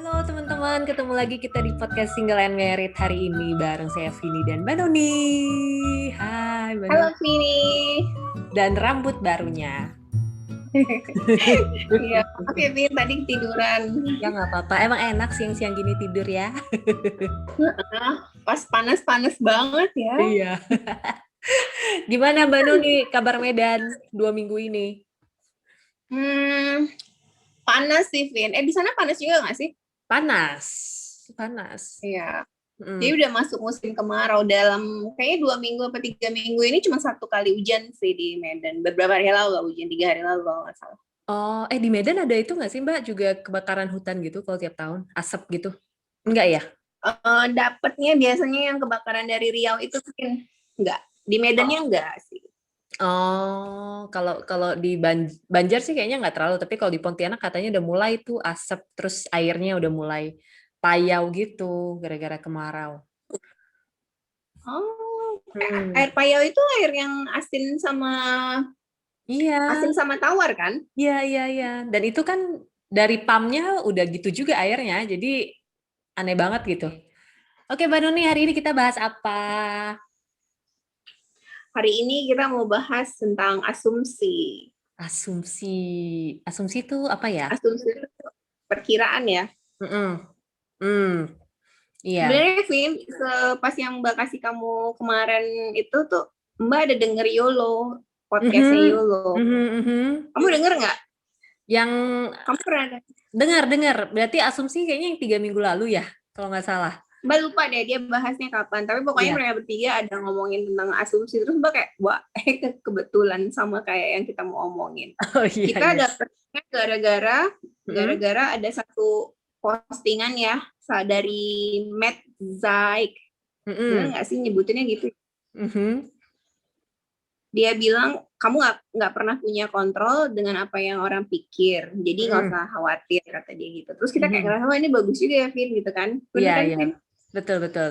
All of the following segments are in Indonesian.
Halo teman-teman, ketemu lagi kita di podcast Single and Married hari ini bareng saya Vini dan Mbak Noni. Hai Mbak Halo Noni. Vini. Dan rambut barunya. Iya, maaf ya Vin, tadi ketiduran. Ya nggak apa-apa, emang enak siang-siang gini tidur ya. Pas panas-panas banget ya. Iya. Gimana Mbak Noni, kabar Medan 2 minggu ini? Panas sih Vin. Di sana panas juga nggak sih? Panas, panas. Iya. Jadi udah masuk musim kemarau dalam kayaknya 2 minggu atau 3 minggu ini cuma 1 kali hujan sih di Medan. Beberapa hari lalu lah hujan, 3 hari lalu kalau nggak salah. Oh, di Medan ada itu nggak sih Mbak? Juga kebakaran hutan gitu kalau tiap tahun? Asap gitu? Enggak ya? Dapatnya biasanya yang kebakaran dari Riau itu mungkin nggak. Di Medannya nggak sih. Oh, kalau di Banjar sih kayaknya nggak terlalu, tapi kalau di Pontianak katanya udah mulai tuh asap, terus airnya udah mulai payau gitu gara-gara kemarau. Oh, Hmm. air payau itu air yang asin Iya, tawar kan? iya, iya, iya. Dan itu kan dari pumpnya udah gitu juga airnya, jadi aneh banget gitu. Oke, Mbak Noni, hari ini kita bahas apa? Hari ini kita mau bahas tentang asumsi. Asumsi. Asumsi itu apa ya? Asumsi itu perkiraan ya. Mm-mm. Hmm, iya. Sebenarnya Vin, pas yang Mbak kasih kamu kemarin itu tuh Mbak ada denger YOLO, podcastnya Mhm, YOLO. mhm, mhm. Kamu denger nggak? Yang Kamu pernah ada? dengar. Berarti asumsi kayaknya yang 3 minggu lalu ya, kalau nggak salah. Mbak lupa deh dia bahasnya kapan. Tapi pokoknya Iya. mereka bertiga ada ngomongin tentang asumsi. Terus Mbak kayak, wah kebetulan sama kayak yang kita mau omongin. Oh iya, Kita iya. dapetnya Mm-mm. gara-gara ada satu postingan ya dari Matt Zaik. Bener Mm-mm. nggak sih nyebutinnya gitu? Mhm. Dia bilang kamu nggak pernah punya kontrol dengan apa yang orang pikir, jadi nggak Mm-mm. usah khawatir kata dia gitu. Terus kita kayak Mhm. ngerasa wah ini bagus juga ya Vin gitu kan, Iya, bener kan iya. Vin? Betul, betul.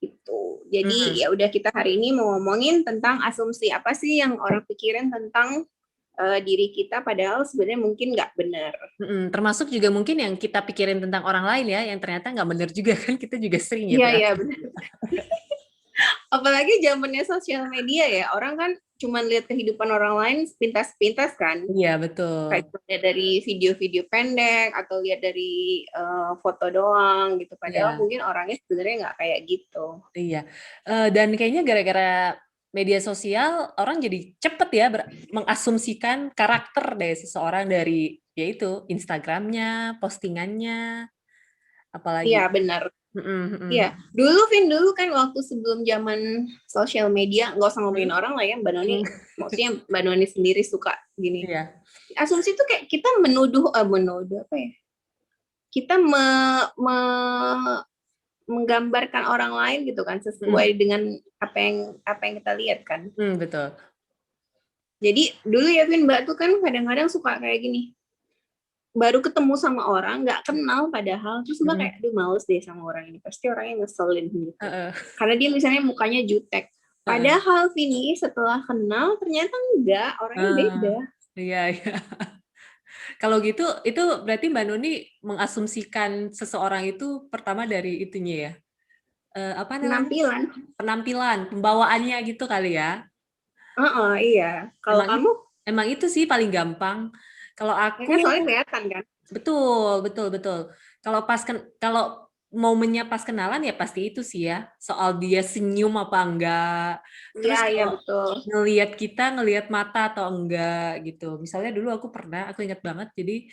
Gitu. Jadi Mm. ya udah kita hari ini mau ngomongin tentang asumsi apa sih yang orang pikirin tentang diri kita padahal sebenarnya mungkin nggak benar. Mm-mm. Termasuk juga mungkin yang kita pikirin tentang orang lain ya, yang ternyata nggak benar juga kan, kita juga sering ya Iya iya berasumsi. benar. Apalagi zamannya sosial media ya, orang kan cuma lihat kehidupan orang lain sepintas-pintas kan. Iya, betul. Kayak lihat dari video-video pendek atau lihat dari foto doang gitu. Padahal Iya, mungkin orangnya sebenarnya nggak kayak gitu. iya. Dan kayaknya gara-gara media sosial, orang jadi cepet ya mengasumsikan karakter dari seseorang dari yaitu Instagramnya, postingannya, apalagi. Iya benar. Mm-mm, mm-mm. Iya, dulu kan waktu sebelum zaman sosial media, nggak usah ngomongin Hmm? orang lah ya, Mbak Noni, Hmm. maksudnya Mbak Noni sendiri suka gini. Iya. Asumsi itu kayak kita menuduh apa ya? Kita menggambarkan orang lain gitu kan, Hmm. sesuai dengan apa yang kita lihat kan. Betul. Jadi dulu ya Vin, Mbak tuh kan kadang-kadang suka kayak gini, baru ketemu sama orang nggak kenal padahal terus Mbak kayak Hmm. aduh males deh sama orang ini pasti orangnya ngeselin gitu Heeh, karena dia misalnya mukanya jutek heeh. padahal Vini setelah kenal ternyata enggak orangnya beda. Iya, iya. Kalau gitu, itu berarti Mbak Nuni mengasumsikan seseorang itu pertama dari itunya ya. Apa namanya? Penampilan. Penampilan, pembawaannya gitu kali ya. Iya, kalau Emang kamu emang itu sih paling gampang. Kalau ya aku kan soalnya kelihatan kan. betul, betul, betul. Kalau momennya pas kenalan ya pasti itu sih ya. Soal dia senyum apa enggak. Iya Terus iya kalau betul. ngelihat mata atau enggak gitu. Misalnya dulu aku ingat banget. Jadi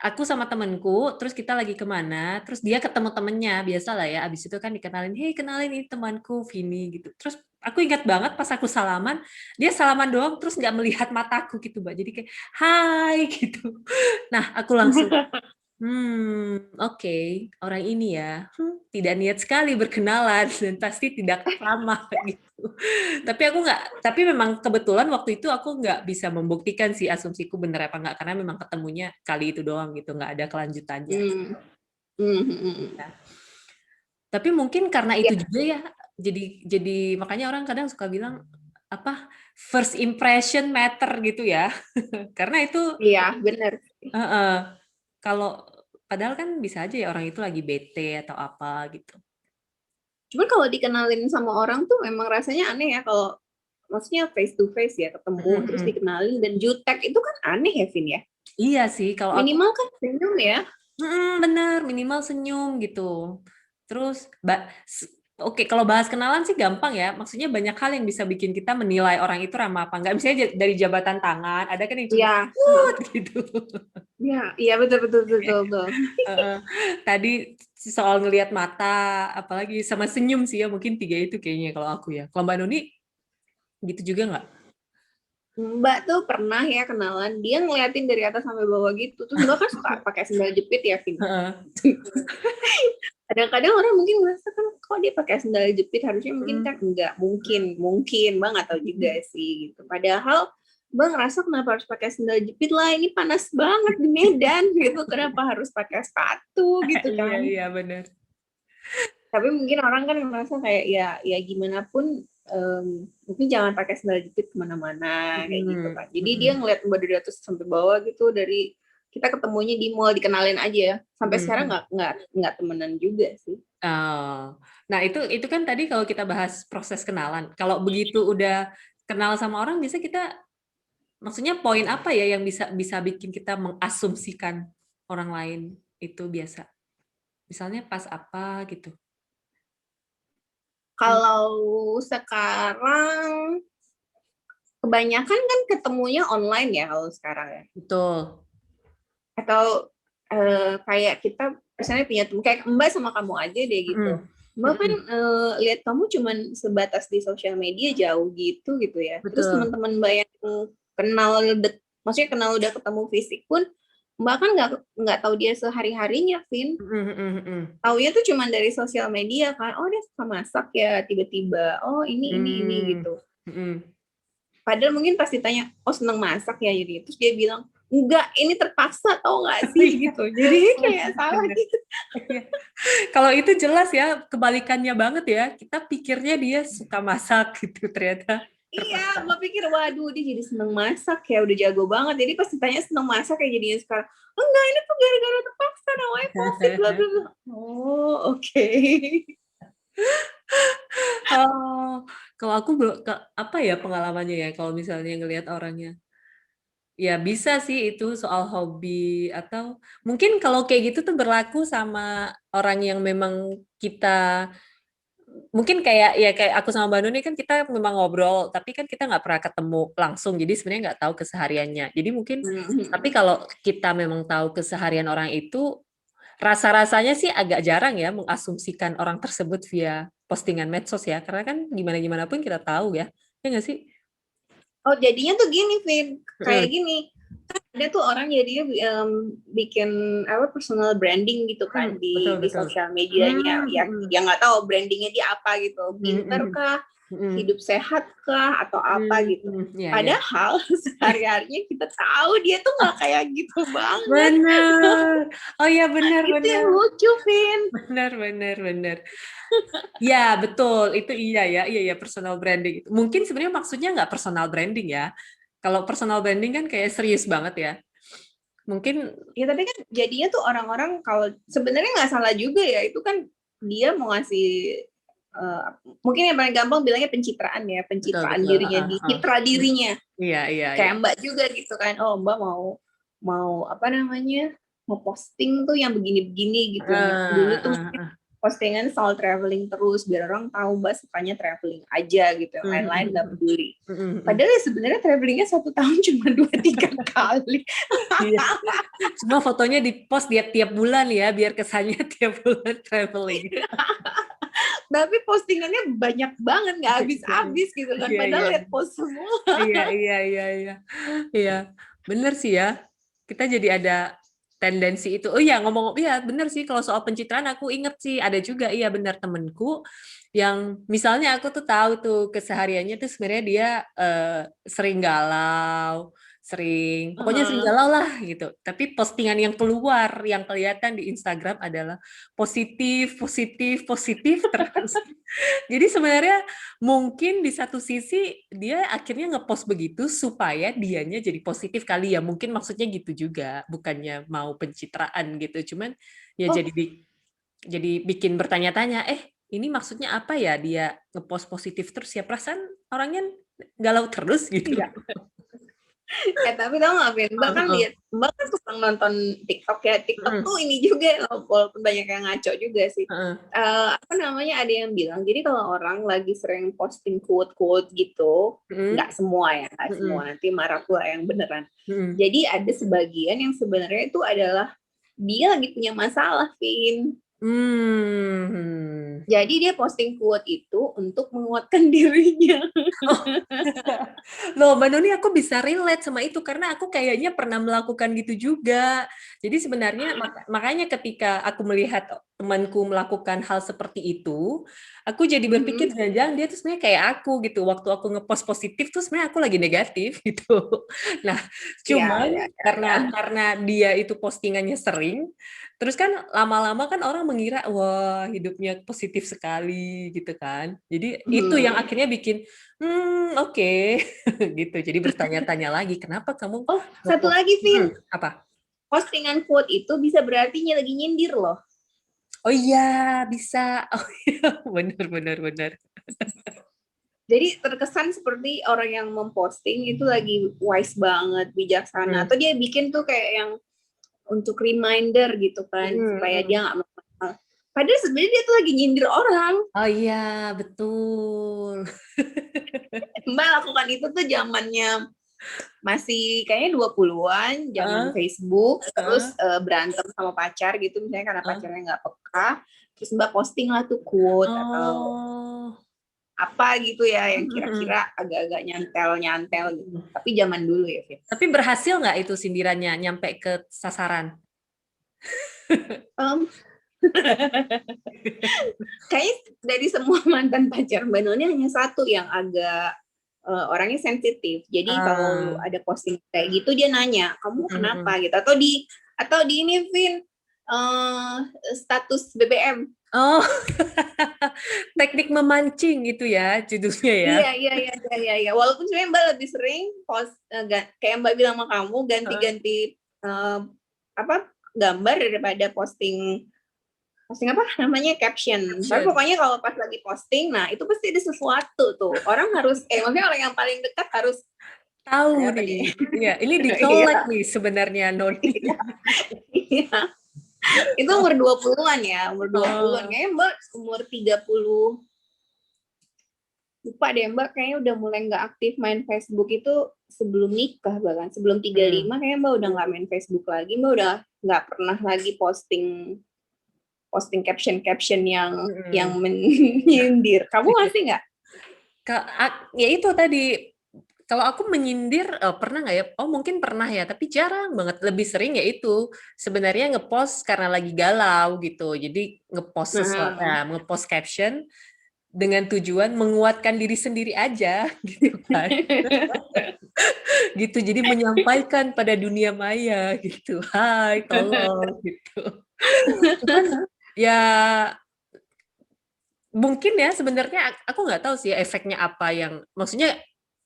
aku sama temenku, terus kita lagi kemana, terus dia ketemu temennya, biasa lah ya, abis itu kan dikenalin, hei kenalin ini temanku, Vini, gitu. Terus aku ingat banget pas aku salaman, dia salaman doang, terus nggak melihat mataku gitu, Mbak. Jadi kayak, hai, gitu. Nah, aku langsung, oke, orang ini ya, tidak niat sekali berkenalan, dan pasti tidak ramah, gitu. Tapi memang kebetulan waktu itu aku nggak bisa membuktikan si asumsiku bener apa nggak, karena memang ketemunya kali itu doang gitu, nggak ada kelanjutannya. Hmm. Hmm, hmm, hmm. Ya. Tapi mungkin karena Ya, itu juga ya, jadi makanya orang kadang suka bilang apa first impression matter gitu ya, karena itu iya benar. kalau Padahal kan bisa aja ya orang itu lagi bete atau apa gitu. Cuman kalau dikenalin sama orang tuh memang rasanya aneh ya, kalau maksudnya face to face ya, ketemu terus Mhm. dikenalin dan jutek itu kan aneh ya, Vin ya. Iya sih, kalau aku Minimal kan senyum ya. bener, minimal senyum gitu. Terus oke, kalau bahas kenalan sih gampang ya, maksudnya banyak hal yang bisa bikin kita menilai orang itu ramah apa enggak. Misalnya dari jabatan tangan, ada kan yang cuma Iya, gitu. iya, iya, betul, betul, betul, betul. Heeh. Tadi soal ngelihat mata, apalagi sama senyum sih ya, mungkin 3 itu kayaknya kalau aku ya. Kalau Mbak Nuni gitu juga nggak? Mbak tuh pernah ya kenalan, dia ngeliatin dari atas sampai bawah gitu. Terus Mbak kan suka pakai sendal jepit ya, Vin. Heeh. Kadang-kadang orang mungkin merasa kan kok dia pakai sendal jepit, harusnya mungkin kan Mhm. enggak, mungkin Mbak nggak tahu juga sih gitu. Padahal Mbak ngerasa kenapa harus pakai sendal jepit lah, ini panas banget di Medan gitu, kenapa harus pakai sepatu gitu Iya, kan. iya benar. Tapi mungkin orang kan merasa kayak ya gimana pun mungkin jangan pakai sandal jepit kemana-mana kayak gitu Mhm, kan. Jadi dia mhm, ngeliat Mbak dari atas sampai bawah gitu, dari kita ketemunya di mall, dikenalin aja. Sampai sekarang mhm. nggak temenan juga sih. Oh. Nah, itu kan tadi kalau kita bahas proses kenalan. Kalau begitu udah kenal sama orang, biasa kita maksudnya poin apa ya yang bisa bisa bikin kita mengasumsikan orang lain itu biasa? Misalnya pas apa gitu? Mmm, Kalau sekarang kebanyakan kan ketemunya online ya kalau sekarang ya. betul. Atau kayak kita misalnya punya teman kayak Mbak sama kamu aja deh gitu. Mhm, Mbak kan mhm, lihat kamu cuman sebatas di sosial media jauh gitu ya. Terus betul. teman-teman Mbak yang kenal maksudnya kenal udah ketemu fisik pun Mbak kan nggak tahu dia sehari-harinya, Vin. Mhm, mhm, mhm. Taunya tuh cuman dari sosial media kan. Oh, dia suka masak ya tiba-tiba. Oh, ini Mmm, gitu. mhm. Padahal mungkin pas ditanya, oh seneng masak ya, jadi terus dia bilang, enggak, ini terpaksa tau nggak Oh sih iya, gitu. Jadi kayak bener salah bener. gitu. Iya. Kalau itu jelas ya, kebalikannya banget ya. Kita pikirnya dia suka masak gitu, ternyata Iya, terpaksa. gue pikir, waduh dia jadi seneng masak ya, udah jago banget. Jadi pas ditanya seneng masak kayak jadinya sekarang, enggak, ini tuh gara-gara terpaksa, namanya COVID, bla bla bla. Oh, oke. Oh, kalau aku apa ya pengalamannya ya kalau misalnya ngelihat orangnya. Ya bisa sih itu soal hobi atau mungkin kalau kayak gitu tuh berlaku sama orang yang memang kita mungkin kayak ya kayak aku sama Mbak Nuni kan kita memang ngobrol, tapi kan kita nggak pernah ketemu langsung, jadi sebenarnya nggak tahu kesehariannya. Jadi mungkin tapi kalau kita memang tahu keseharian orang itu, rasa-rasanya sih agak jarang ya mengasumsikan orang tersebut via postingan medsos ya, karena kan gimana-gimana pun kita tahu ya, ya nggak sih? Oh, jadinya tuh gini, Vin, kayak Mhm, gini. Ada tuh orang jadinya bikin apa personal branding gitu mhm, kan betul di betul. sosial medianya, Mmm, ya mhm, yang nggak tahu brandingnya dia apa gitu, mhm pinter mhm, kah, mhm, hidup sehat kah, atau apa gitu. mhm, iya iya. Padahal sehari-harinya kita tahu dia tuh nggak kayak gitu banget. Bener. Oh iya bener Itu yang bener. lucu, Vin. Bener bener bener. Ya betul, itu iya ya personal branding itu. Mungkin sebenarnya maksudnya nggak personal branding ya. Kalau personal branding kan kayak serius banget ya. Mungkin Ya tapi kan jadinya tuh orang-orang kalau sebenarnya nggak salah juga ya, itu kan dia mau ngasih eh, mungkin yang paling gampang bilangnya pencitraan ya, betul pencitraan betul, dirinya, heeh di heeh. citra dirinya. Iya iya iya. Kayak Mbak juga gitu kan, oh Mbak mau mau apa namanya, mau posting tuh yang begini-begini gitu. Dulu Heeh tuh heeh heeh. postingan soal traveling terus biar orang tahu Mbak sukanya traveling aja gitu, yang Mhm lain-lain nggak mhm peduli. mhm mhm. Padahal ya sebenarnya travelingnya 1 tahun cuma 2-3 kali. Iya. Cuma fotonya di-post tiap-tiap bulan ya, biar kesannya tiap bulan traveling. Tapi postingannya banyak banget, nggak habis-habis gitu kan. Iya iya. Padahal lihat post semua. Iya iya iya iya. Iya, bener sih ya. Kita jadi ada tendensi itu. Oh iya, ngomong iya bener sih kalau soal pencitraan aku inget sih ada juga iya bener temenku yang misalnya aku tuh tahu tuh kesehariannya tuh sebenarnya dia sering galau, pokoknya sering Heeh. galau lah gitu. Tapi postingan yang keluar, yang kelihatan di Instagram adalah positif, positif, positif terus. Jadi sebenarnya mungkin di satu sisi dia akhirnya ngepost begitu supaya dianya jadi positif kali ya. Mungkin maksudnya gitu juga, bukannya mau pencitraan gitu. Cuman ya Oh, jadi bikin bertanya-tanya, ini maksudnya apa ya dia ngepost positif terus ya, perasaan orangnya galau terus gitu. iya. Tapi tau gak, Vin? Mbak kan lihat, Mbak kan suka nonton TikTok ya. TikTok tuh ini juga, walaupun banyak yang ngaco juga sih. Apa namanya, ada yang bilang, jadi kalau orang lagi sering posting quote-quote gitu, nggak semua ya, nggak semua. Nanti marah pula yang beneran. Jadi ada sebagian yang sebenarnya itu adalah dia lagi punya masalah, Vin. Jadi dia posting quote itu untuk menguatkan dirinya. Loh, Mbak Nuni, aku bisa relate sama itu karena aku kayaknya pernah melakukan gitu juga. Jadi sebenarnya makanya ketika aku melihat temanku melakukan hal seperti itu, aku jadi berpikir jangan-jangan dia tuh sebenarnya kayak aku gitu. Waktu aku ngepost positif tuh sebenarnya aku lagi negatif gitu. Nah, cuman karena dia itu postingannya sering, terus kan lama-lama kan orang mengira wah hidupnya positif sekali gitu kan. Jadi itu yang akhirnya bikin oke. Gitu. Jadi bertanya-tanya lagi, kenapa kamu Oh, satu lagi, Vin. apa? Postingan quote itu bisa berarti lagi nyindir loh. Oh iya, bisa. Oh iya, benar. Jadi terkesan seperti orang yang memposting itu lagi wise banget, bijaksana. Atau dia bikin tuh kayak yang untuk reminder gitu kan, supaya dia nggak masalah. Padahal sebenarnya dia tuh lagi nyindir orang. Oh iya, betul. Mbak lakukan itu tuh zamannya masih kayaknya 20-an, zaman Facebook, terus berantem sama pacar gitu, misalnya karena pacarnya nggak peka, terus Mbak posting lah tuh quote atau apa gitu ya, yang kira-kira agak-agak nyantel gitu. Tapi zaman dulu ya, Fit. Tapi berhasil nggak itu sindirannya nyampe ke sasaran? Kayaknya dari semua mantan pacar Mbak Noni hanya satu yang agak orangnya sensitif. Jadi kalau ada posting kayak gitu dia nanya, kamu kenapa gitu? Atau di ini, Vin, status BBM. Oh, teknik memancing gitu ya judulnya ya. Iya. Walaupun sebenarnya Mbak lebih sering post kayak Mbak bilang sama kamu ganti-ganti gambar daripada posting apa namanya caption. Tapi pokoknya kalau pas lagi posting, nah itu pasti ada sesuatu tuh. Orang harus maksudnya orang yang paling dekat harus tahu nih. Iya, ini dicolek nih sebenarnya Noni. Iya. Itu umur 20-an ya, umur 20-an. Kayaknya Mbak umur 30. Lupa deh Mbak, kayaknya udah mulai nggak aktif main Facebook itu sebelum nikah, bahkan sebelum 35 kayaknya Mbak udah nggak main Facebook lagi. Mbak udah nggak pernah lagi posting caption yang menyindir. Kamu masih nggak? Ya itu tadi, kalau aku menyindir pernah nggak ya? Oh mungkin pernah ya, tapi jarang banget. Lebih sering ya itu sebenarnya ngepost karena lagi galau gitu. Jadi ngepost sesuatu, ngepost caption dengan tujuan menguatkan diri sendiri aja gitu kan. Gitu. Jadi menyampaikan pada dunia maya gitu. Hai, tolong gitu. Cuman ya mungkin ya sebenarnya aku nggak tahu sih efeknya apa yang maksudnya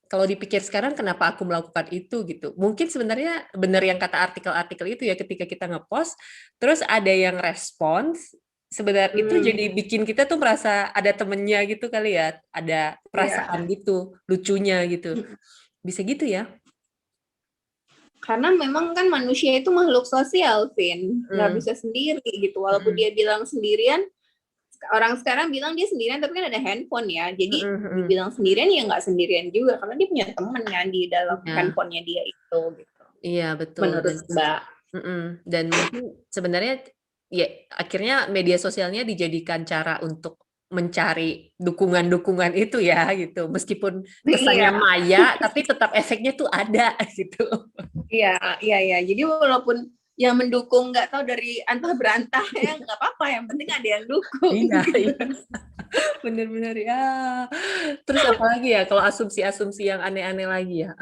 kalau dipikir sekarang kenapa aku melakukan itu gitu. Mungkin sebenarnya benar yang kata artikel-artikel itu ya ketika kita ngepost terus ada yang respons sebenarnya itu jadi bikin kita tuh merasa ada temennya gitu kali ya, ada perasaan gitu, lucunya gitu. Bisa gitu ya? Karena memang kan manusia itu makhluk sosial, Vin. Nggak bisa sendiri gitu. Walaupun dia bilang sendirian, orang sekarang bilang dia sendirian, tapi kan ada handphone ya. Jadi dibilang sendirian ya nggak sendirian juga, karena dia punya temen kan di dalam handphonenya dia itu. Gitu. Iya betul. Menurut Mbak. Dan mungkin sebenarnya ya akhirnya media sosialnya dijadikan cara untuk mencari dukungan-dukungan itu ya gitu. Meskipun kesannya maya, tapi tetap efeknya tuh ada gitu. Iya. Jadi walaupun yang mendukung nggak tahu dari antah berantah ya nggak apa-apa, yang penting ada yang dukung. Iya. Bener-bener ya. Terus apa lagi ya kalau asumsi-asumsi yang aneh-aneh lagi ya.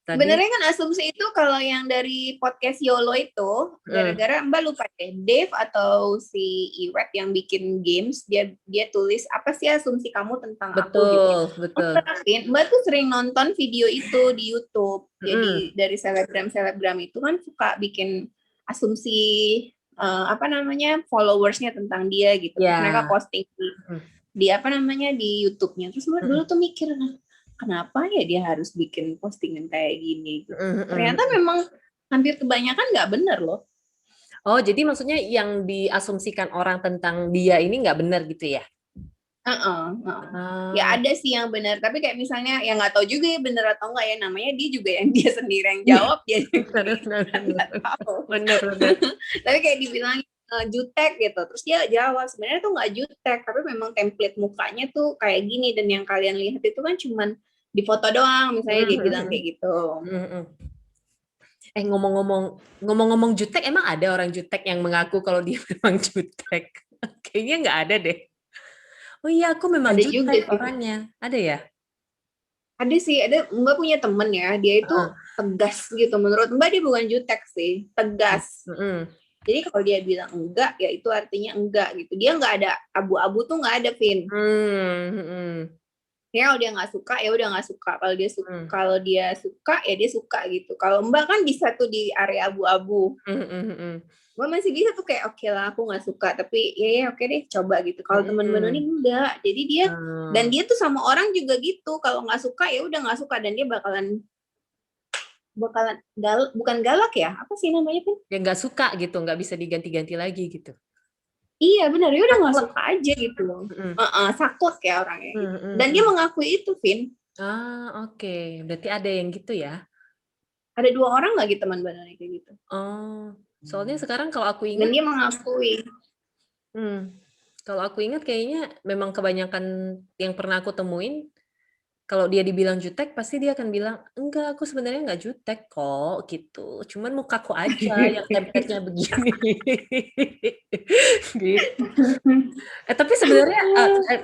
Tadi Sebenarnya kan asumsi itu kalau yang dari podcast YOLO itu gara-gara Mbak lupa deh, Dave atau si Iwet yang bikin games, dia tulis apa sih asumsi kamu tentang aku gitu. betul. Mbak tuh sering nonton video itu di YouTube. Jadi dari selebgram itu kan suka bikin asumsi followersnya tentang dia gitu. Terus mereka posting di YouTube-nya. Terus Mbak dulu tuh mikir, kenapa ya dia harus bikin postingan kayak gini gitu. Ternyata memang hampir kebanyakan nggak benar loh. Oh, jadi maksudnya yang diasumsikan orang tentang dia ini nggak benar gitu ya? Ya ada sih yang benar, tapi kayak misalnya yang nggak tahu juga ya benar atau enggak ya, namanya dia juga yang dia sendiri yang jawab ya. Nggak tahu. Benar. Tapi kayak dibilang jutek gitu, terus dia jawab sebenarnya tuh nggak jutek, tapi memang template mukanya tuh kayak gini, dan yang kalian lihat itu kan cuman di foto doang, misalnya dia bilang kayak gitu. Ngomong-ngomong jutek, emang ada orang jutek yang mengaku kalau dia memang jutek? Kayaknya nggak ada deh. Oh iya, aku memang ada jutek juga orangnya. Ada ya? Ada sih, Mbak punya temen ya, dia itu tegas gitu. Menurut Mbak dia bukan jutek sih, tegas. Jadi kalau dia bilang enggak, ya itu artinya enggak gitu. Dia nggak ada abu-abu tuh nggak ada, Vin. Ya kalau dia nggak suka, ya udah nggak suka. Kalau dia suka, ya dia suka gitu. Kalau Mbak kan bisa tuh di area abu-abu. Mbak masih bisa tuh kayak oke lah, aku nggak suka, tapi ya oke deh, coba gitu. Kalau teman Mbak Noni enggak, jadi dia dan dia tuh sama orang juga gitu. Kalau nggak suka ya udah nggak suka, dan dia bakalan bukan galak ya, apa sih namanya Vin? Ya nggak suka gitu, nggak bisa diganti-ganti lagi gitu. Iya benar, ya udah nggak suka aja gitu loh. Saklek ya orangnya. Dan dia mengakui itu, Vin. Oke. Berarti ada yang gitu ya? Ada 2 orang lagi teman Mbak Noni kayak gitu. Oh, soalnya sekarang kalau aku Dan ingat, dia mengakui. kalau aku ingat kayaknya memang kebanyakan yang pernah aku temuin, kalau dia dibilang jutek, pasti dia akan bilang, enggak, aku sebenarnya nggak jutek kok, gitu. Cuman mukaku aja yang template-nya begini. Gitu. Tapi sebenarnya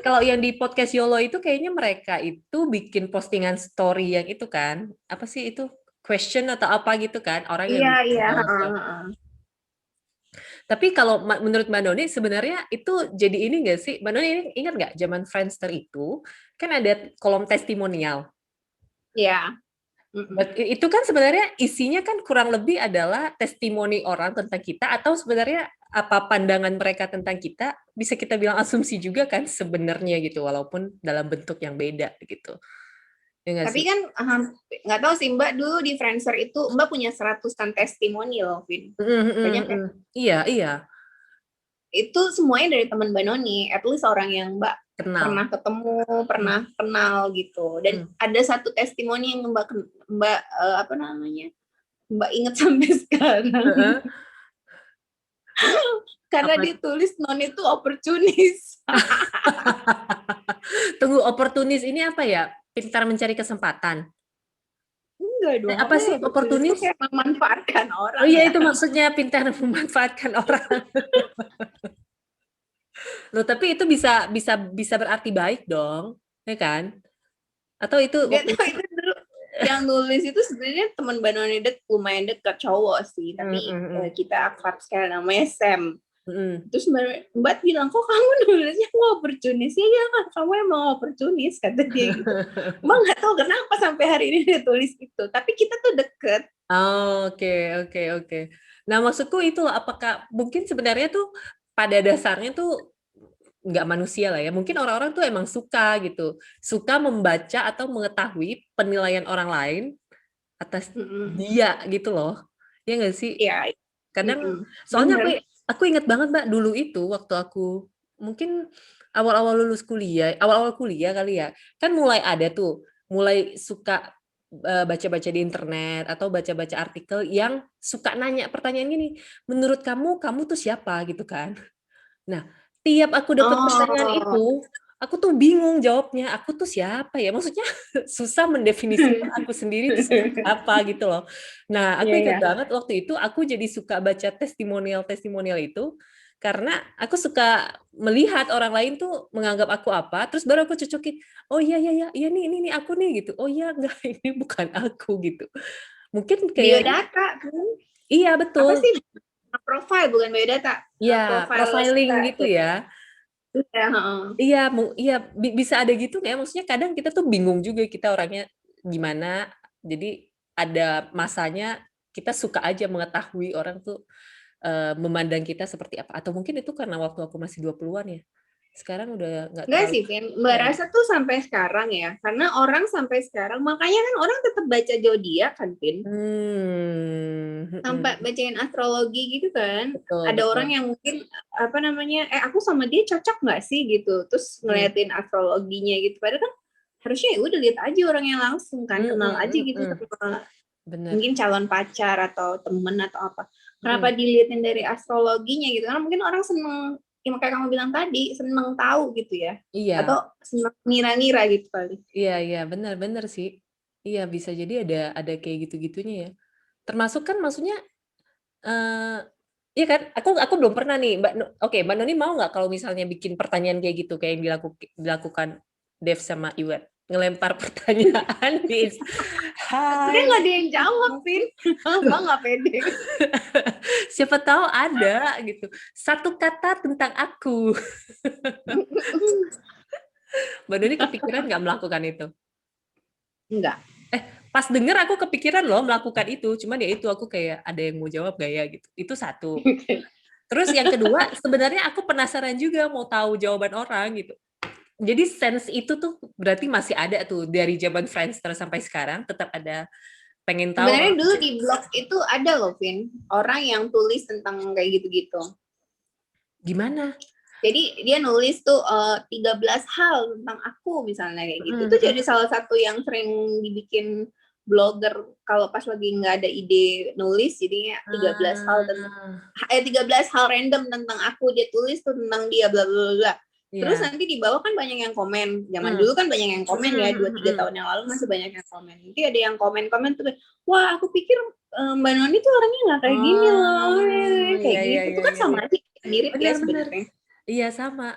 kalau yang di podcast YOLO itu kayaknya mereka itu bikin postingan story yang itu kan, apa sih itu? Question atau apa gitu kan, orang yang Iya. Tapi kalau menurut Mbak Noni sebenarnya itu jadi ini nggak sih? Mbak Noni ingat nggak zaman Friendster itu kan ada kolom testimonial. Iya. Itu kan sebenarnya isinya kan kurang lebih adalah testimoni orang tentang kita, atau sebenarnya apa pandangan mereka tentang kita bisa kita bilang asumsi juga kan sebenarnya gitu, walaupun dalam bentuk yang beda gitu. Ya Tapi sih? kan nggak tahu sih Mbak, dulu di Friendster itu Mbak punya 100-an testimoni loh, Vin. Banyak ya? Iya. Itu semuanya dari teman Mbak Noni, at least orang yang Mbak pernah ketemu, pernah kenal gitu. Dan ada satu testimoni yang Mbak ingat sampai sekarang. Karena dia tulis Noni itu oportunis. Tunggu, oportunis ini apa ya? Pintar mencari kesempatan. Enggak dong. Apa sih oportunis? Kayak memanfaatkan orang. Oh iya, itu maksudnya pintar memanfaatkan orang. Loh, tapi itu bisa berarti baik dong, ya kan? Atau itu dulu yang nulis itu sebenarnya teman Mbak Noni lumayan dekat, cowok sih, tapi kita akrab sekali, namanya Sam. Terus Mbak bilang, kok kamu nulisnya oportunis? Ya kan, kamu emang oportunis, kata dia gitu. Mbak nggak tahu kenapa sampai hari ini dia tulis itu, tapi kita tuh deket. Oke. Nah, maksudku itu apakah mungkin sebenarnya tuh pada dasarnya tuh nggak manusia lah ya, mungkin orang-orang tuh emang suka gitu, suka membaca atau mengetahui penilaian orang lain atas dia gitu loh, ya nggak sih? Iya. Kadang soalnya aku ingat banget Mbak, dulu itu waktu aku mungkin awal-awal kuliah kali ya, kan mulai suka baca-baca di internet atau baca-baca artikel yang suka nanya pertanyaan gini, menurut kamu tuh siapa gitu kan? Nah, tiap aku dapat pertanyaan itu, aku tuh bingung jawabnya, aku tuh siapa ya? Maksudnya susah mendefinisikan aku sendiri itu apa gitu loh. Nah, aku ingat banget waktu itu aku jadi suka baca testimonial itu karena aku suka melihat orang lain tuh menganggap aku apa, terus baru aku cocokin, oh iya iya iya iya nih ini aku nih gitu. Oh iya enggak ini bukan aku gitu. Mungkin kayaknya Biodata kan? iya Apa betul. sih? Profile bukan biodata. Ya, Profile profiling kita. gitu ya. Iya, heeh. Iya, iya bisa ada gitu nggak ya? Maksudnya kadang kita tuh bingung juga kita orangnya gimana. Jadi ada masanya kita suka aja mengetahui orang tuh memandang kita seperti apa. Atau mungkin itu karena waktu aku masih 20-an ya. Sekarang udah nggak Enggak terlalu. sih, Vin. Mbak rasa tuh sampai sekarang ya. Karena orang sampai sekarang, makanya kan orang tetap baca zodiak kan, Vin. Sampai bacain astrologi gitu kan. Betul, Ada betul. orang yang mungkin, apa namanya, aku sama dia cocok nggak sih gitu. Terus ngeliatin astrologinya gitu. Padahal kan harusnya ya udah lihat aja orangnya langsung kan. Kenal aja gitu sama Bener. mungkin calon pacar atau temen atau apa. Kenapa dilihatin dari astrologinya gitu? Karena mungkin orang seneng, ya kayak kamu bilang tadi, seneng tahu gitu ya. Iya, Atau seneng ngira-ngira gitu kali. iya, iya, benar sih. Iya, bisa jadi ada kayak gitu-gitunya ya. Termasuk kan maksudnya iya kan, aku belum pernah nih, oke, Mbak Noni mau nggak kalau misalnya bikin pertanyaan kayak gitu, kayak yang dilakukan Dev sama Iwan? Ngelempar pertanyaan di Sebenarnya hai, nggak ada yang jawab, Vin. Mbak nggak pede. siapa tahu ada gitu, satu kata tentang aku. Mbak Noni kepikiran nggak melakukan itu? Enggak. Pas denger aku kepikiran loh melakukan itu, cuman ya itu aku kayak ada yang mau jawab gak ya gitu. Itu satu. Terus yang kedua, sebenarnya aku penasaran juga mau tahu jawaban orang gitu. Jadi sense itu tuh berarti masih ada tuh dari zaman Friendster sampai sekarang tetap ada pengen tahu Sebenarnya orang dulu di blog itu ada loh, Vin. Orang yang tulis tentang kayak gitu-gitu. gimana. Jadi dia nulis tuh 13 hal tentang aku misalnya kayak gitu. Itu jadi salah satu yang sering dibikin blogger kalau pas lagi nggak ada ide nulis, jadinya 13 hal tentang 13 hal random tentang aku dia tulis tuh tentang dia bla bla bla. Terus nanti di bawah kan banyak yang komen. Zaman dulu kan banyak yang komen ya, 2-3 tahun yang lalu masih banyak yang komen. Nanti ada yang komen-komen tuh, wah aku pikir Mbak Noni tuh orangnya nggak kayak gini loh, kayak iya, gitu. Itu kan sama aja, mirip ya benar-benar. sebenarnya. Iya sama.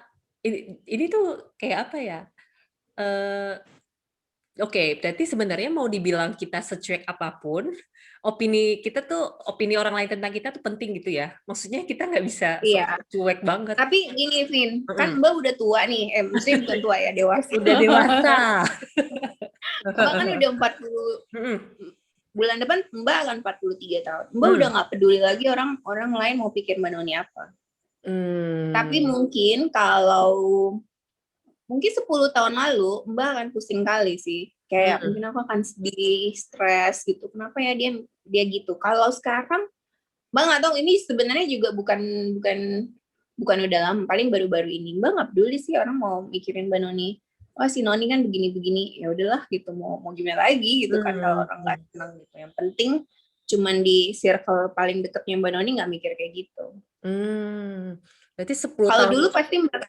Ini tuh kayak apa ya? Oke, berarti sebenarnya mau dibilang kita secuek apapun, opini kita tuh, opini orang lain tentang kita tuh penting gitu ya. Maksudnya kita nggak bisa Iya. cuek banget. Tapi gini, Vin, kan Mbak udah tua nih. Maksudnya bukan tua ya, dewasa. Udah dewasa. Mbak kan udah 40, bulan depan Mbak akan 43 tahun. Mbak udah nggak peduli lagi orang lain mau pikir Mbak Noni apa. Tapi mungkin kalau mungkin 10 tahun lalu Mbak akan pusing kali sih. Kayak mungkin aku akan sedih, stres gitu. Kenapa ya dia gitu. Kalau sekarang Mbak nggak tahu, ini sebenarnya juga bukan udah lama, paling baru-baru ini. Mbak nggak peduli sih orang mau mikirin Mbak Noni. Wah si Noni kan begini-begini, ya udahlah gitu, mau gimana lagi gitu kan kalau orang nggak senang gitu. Yang penting cuman di circle paling dekatnya Mbak Noni nggak mikir kayak gitu. Berarti 10 Kalau tahun dulu pasti Mbak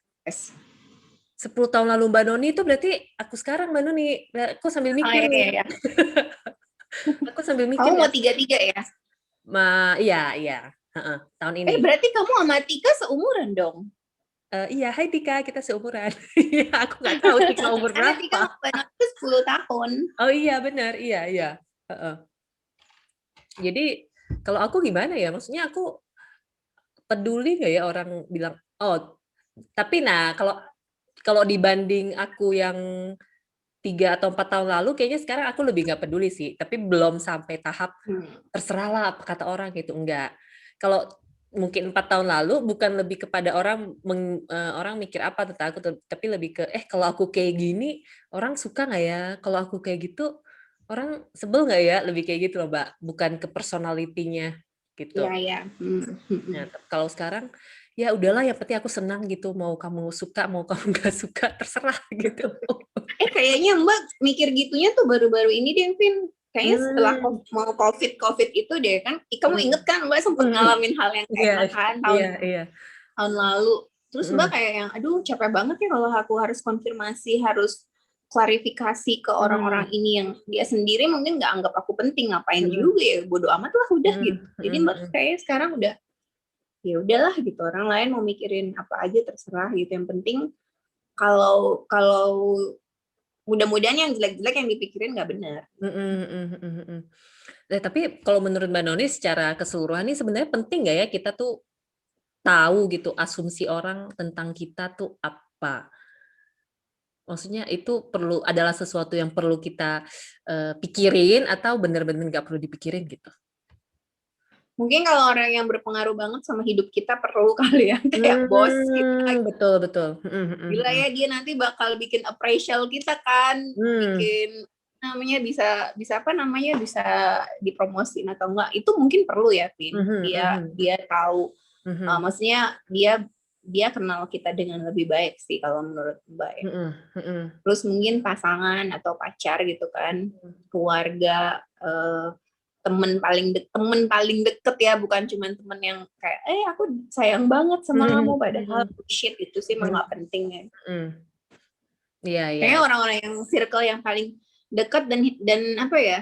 10 tahun lalu Mbak Noni itu berarti aku sekarang Mbak Noni. Aku sambil mikir nih. ya. Aku sambil mikir. Kamu mau 33 ya? Iya. Tahun ini. Berarti kamu sama Tika seumuran dong? Iya, hai Tika, kita seumuran. Aku nggak tahu Tika umur berapa. Karena Tika itu 10 tahun. Oh iya, benar. Iya. Jadi, kalau aku gimana ya? Maksudnya aku peduli nggak ya orang bilang, oh, tapi nah, kalau dibanding aku yang 3 atau 4 tahun lalu, kayaknya sekarang aku lebih nggak peduli sih. Tapi belum sampai tahap terserah lah apa kata orang gitu, enggak. Kalau mungkin 4 tahun lalu bukan lebih kepada orang mikir apa tentang aku, tapi lebih ke kalau aku kayak gini orang suka nggak ya, kalau aku kayak gitu orang sebel nggak ya, lebih kayak gitu loh Mbak, bukan ke personality-nya gitu. Iya. Nah, kalau sekarang ya udahlah, yang penting aku senang gitu, mau kamu suka mau kamu nggak suka terserah gitu. Kayaknya Mbak mikir gitunya tuh baru-baru ini deh, Vin. Kayaknya setelah mau COVID itu deh kan. Kamu inget kan Mbak sempat ngalamin hal yang kayak kan tahun lalu. Terus Mbak kayak yang, aduh capek banget ya kalau aku harus konfirmasi, harus klarifikasi ke orang-orang ini yang dia sendiri mungkin nggak anggap aku penting, ngapain juga ya, bodo amat lah udah gitu. Jadi Mbak kayaknya sekarang udah ya udahlah gitu, orang lain mau mikirin apa aja terserah gitu, yang penting kalau mudah-mudahan yang jelek-jelek yang dipikirin nggak benar. Tapi kalau menurut Mbak Noni secara keseluruhan nih sebenarnya penting nggak ya kita tuh tahu gitu asumsi orang tentang kita tuh apa? Maksudnya itu adalah sesuatu yang perlu kita pikirin atau benar-benar nggak perlu dipikirin gitu? Mungkin kalau orang yang berpengaruh banget sama hidup kita perlu kali ya, kayak bos kita. Betul. Gila ya, dia nanti bakal bikin appraisal kita kan, bikin namanya bisa apa namanya, bisa dipromosin atau enggak, itu mungkin perlu ya, Vin. Dia tahu, maksudnya dia kenal kita dengan lebih baik sih kalau menurut Mbak ya. Terus mungkin pasangan atau pacar gitu kan, keluarga, temen paling deket ya, bukan cuma temen yang kayak aku sayang banget sama kamu, padahal shit itu sih emang nggak penting ya. Kayaknya orang-orang yang circle yang paling dekat dan apa ya,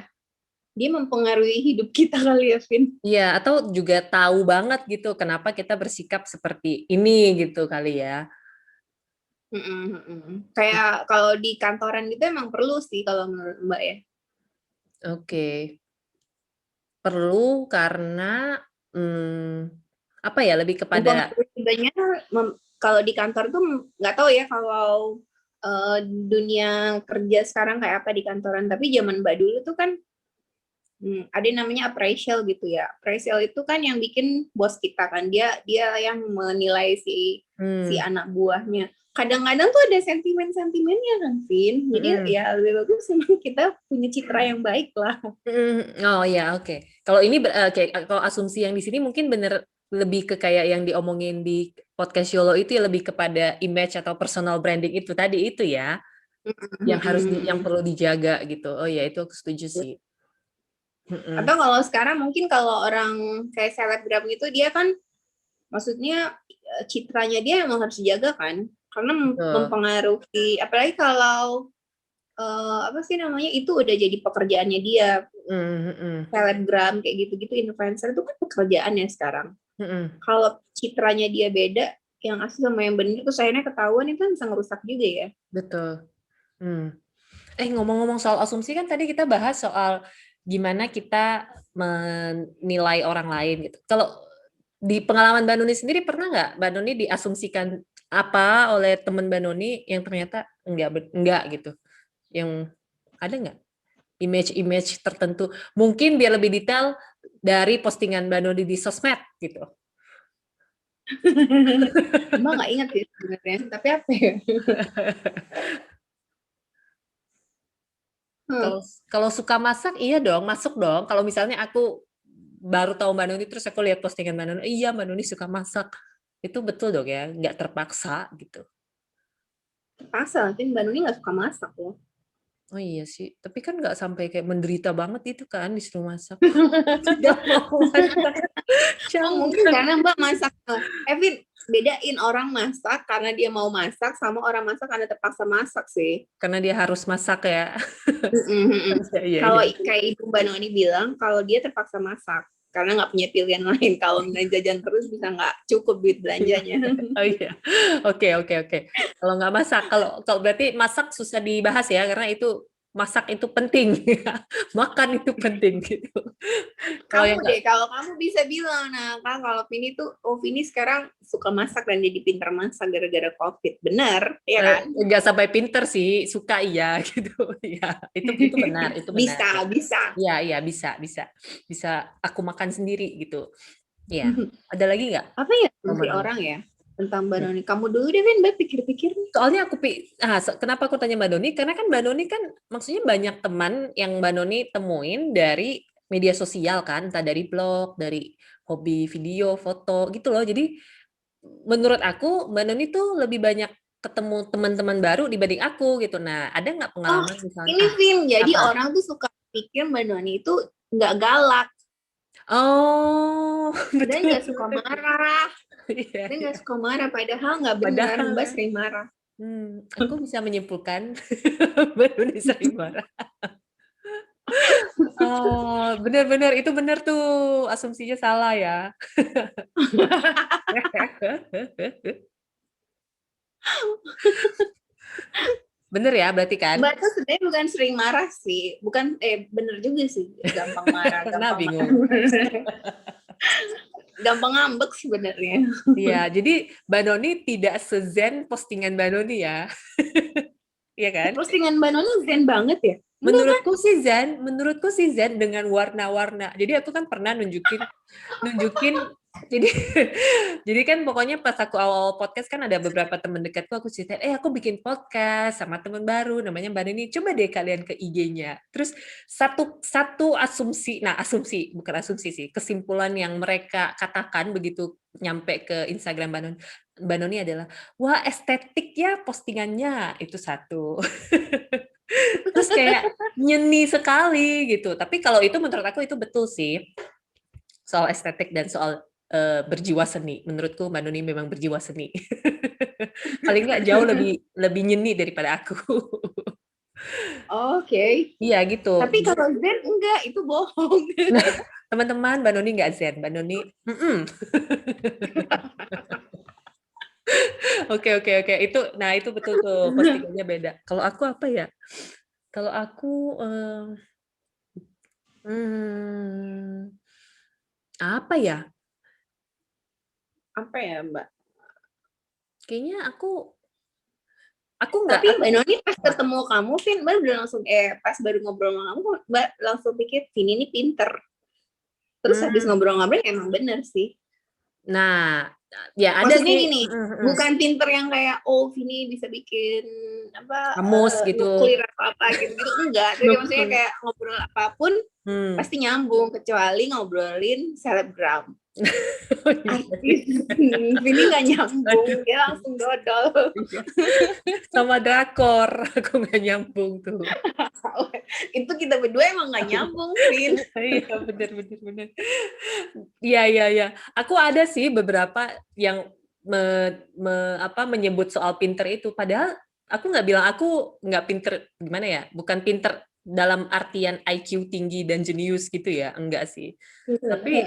dia mempengaruhi hidup kita kali ya, Vin. Iya, atau juga tahu banget gitu kenapa kita bersikap seperti ini gitu kali ya. Kayak kalau di kantoran gitu emang perlu sih kalau menurut Mbak ya. Oke. Perlu karena apa ya, lebih kepada sebenarnya kalau di kantor tuh nggak tahu ya kalau dunia kerja sekarang kayak apa di kantoran, tapi zaman Mbak dulu tuh kan ada yang namanya appraisal gitu ya. Appraisal itu kan yang bikin bos kita kan, dia yang menilai si anak buahnya. Kadang-kadang tuh ada sentimennya kan, Vin. Jadi ya lebih bagus memang kita punya citra yang baik lah. Oh ya, oke. Kalau ini kalau asumsi yang di sini mungkin bener lebih ke kayak yang diomongin di podcast Yolo itu ya, lebih kepada image atau personal branding itu tadi itu ya. Yang perlu dijaga gitu. Oh ya, itu aku setuju sih. Atau kalau sekarang mungkin kalau orang kayak selebgram itu, dia kan maksudnya citranya dia emang harus dijaga kan, karena mempengaruhi, apalagi kalau apa sih namanya, itu udah jadi pekerjaannya dia. Selebgram kayak gitu-gitu, influencer itu kan pekerjaannya sekarang. Kalau citranya dia beda, yang asli sama yang benar, terus akhirnya ketahuan, itu kan bisa ngerusak juga ya. Betul. Ngomong-ngomong soal asumsi, kan tadi kita bahas soal gimana kita menilai orang lain gitu. Kalau di pengalaman Mbak Noni sendiri, pernah nggak Mbak Noni diasumsikan apa oleh teman Mbak Noni yang ternyata enggak gitu? Yang ada nggak image tertentu? Mungkin biar lebih detail dari postingan Mbak Noni di sosmed gitu. Emang nggak ingat ya sebenarnya, tapi apa ya? Kalau suka masak, iya dong, masuk dong. Kalau misalnya aku baru tahu Mbak Noni, terus aku lihat postingan Mbak Noni, iya Mbak Noni suka masak. Itu betul dong ya, nggak terpaksa gitu. Terpaksa, nanti Mbak Noni nggak suka masak ya. Oh iya sih, tapi kan nggak sampai kayak menderita banget itu kan disuruh masak. Tidak mau masak. Mungkin karena Mbak masak. Evin, bedain orang masak karena dia mau masak sama orang masak karena terpaksa masak sih. Karena dia harus masak ya. Kalau kayak Ibu Mbak Noni bilang, kalau dia terpaksa masak karena nggak punya pilihan lain. Kalau jajan terus bisa nggak cukup duit belanjanya. Oh iya, oke. Kalau nggak masak, kalau berarti masak susah dibahas ya, karena itu masak itu penting, makan itu penting gitu. Kalau kamu bisa bilang, nah kan kalau Vini tuh, Vini sekarang suka masak dan jadi pintar masak gara-gara COVID, benar ya kan? Nggak sampai pinter sih, suka iya gitu, ya itu benar, itu benar. Bisa. Iya bisa aku makan sendiri gitu. Ya, ada lagi nggak? Apa ya asumsi orang ya tentang Mbak Noni? Kamu dulu deh, Vin, Mbak pikir-pikir. Soalnya kenapa aku tanya Mbak Noni? Karena kan Mbak Noni kan maksudnya banyak teman yang Mbak Noni temuin dari media sosial kan, entah dari blog, dari hobi video, foto gitu loh. Jadi menurut aku Mbak Noni tuh lebih banyak ketemu teman-teman baru dibanding aku gitu. Nah, ada nggak pengalaman misalnya? Ini Vin, jadi orang tuh suka pikir Mbak Noni itu nggak galak. Oh, betul. Dan nggak suka marah. Dia nggak suka marah, padahal nggak benar, Mbak sering marah. Aku bisa menyimpulkan Mbak Noni sering marah. Oh, benar-benar itu benar tuh, asumsinya salah ya. Bener ya berarti kan? Mbak tuh sebenarnya bukan sering marah sih, bukan bener juga sih, gampang marah, Nah, gampang bingung. gampang ngambek sebenarnya. Iya, jadi Mbak Noni tidak sezen postingan Mbak Noni ya. Iya kan? Postingan Mbak Noni zen banget ya? Enggak kan? Menurutku sih zen dengan warna-warna. Jadi aku kan pernah nunjukin jadi jadi kan pokoknya pas aku awal podcast kan ada beberapa teman dekatku aku cerita aku bikin podcast sama teman baru namanya Mbak Nini, coba deh kalian ke IG-nya. Terus satu asumsi bukan asumsi sih, kesimpulan yang mereka katakan begitu nyampe ke Instagram Mbak Noni adalah, wah estetik ya postingannya, itu satu. Terus kayak nyeni sekali gitu. Tapi kalau itu menurut aku itu betul sih, soal estetik dan soal berjiwa seni. Menurutku Mbak Nuni memang berjiwa seni. Paling nggak jauh lebih nyeni daripada aku. Oke. Iya gitu. Tapi kalau zen enggak, itu bohong. Nah, teman-teman, Mbak Nuni nggak zen. Mbak Nuni, Oke. Itu betul tuh, postingannya beda. Kalau aku apa ya? Kalau aku, apa ya? Apa ya, Mbak? Kayaknya aku nggak. Tapi Mbak Noni pas ketemu kamu, Vin, Mbak udah langsung, pas baru ngobrol sama kamu, Mbak langsung pikir, Vin ini pinter. Terus habis ngobrol-ngobrol emang bener sih. Nah, ya ada Maksudnya sih. gini, bukan pinter yang kayak, oh Vini bisa bikin Kamus gitu. nuklir apa gitu enggak. Tapi maksudnya kayak ngobrol apapun pasti nyambung, kecuali ngobrolin selebgram. Vini nggak nyambung, dia langsung dodol. Sama drakor, aku nggak nyambung tuh. Itu kita berdua emang nggak nyambung, Vin. Iya, bener. Iya. Aku ada sih beberapa yang menyebut soal pinter itu. Padahal aku nggak bilang aku nggak pinter, gimana ya? Bukan pinter dalam artian IQ tinggi dan jenius gitu ya, enggak sih. Tapi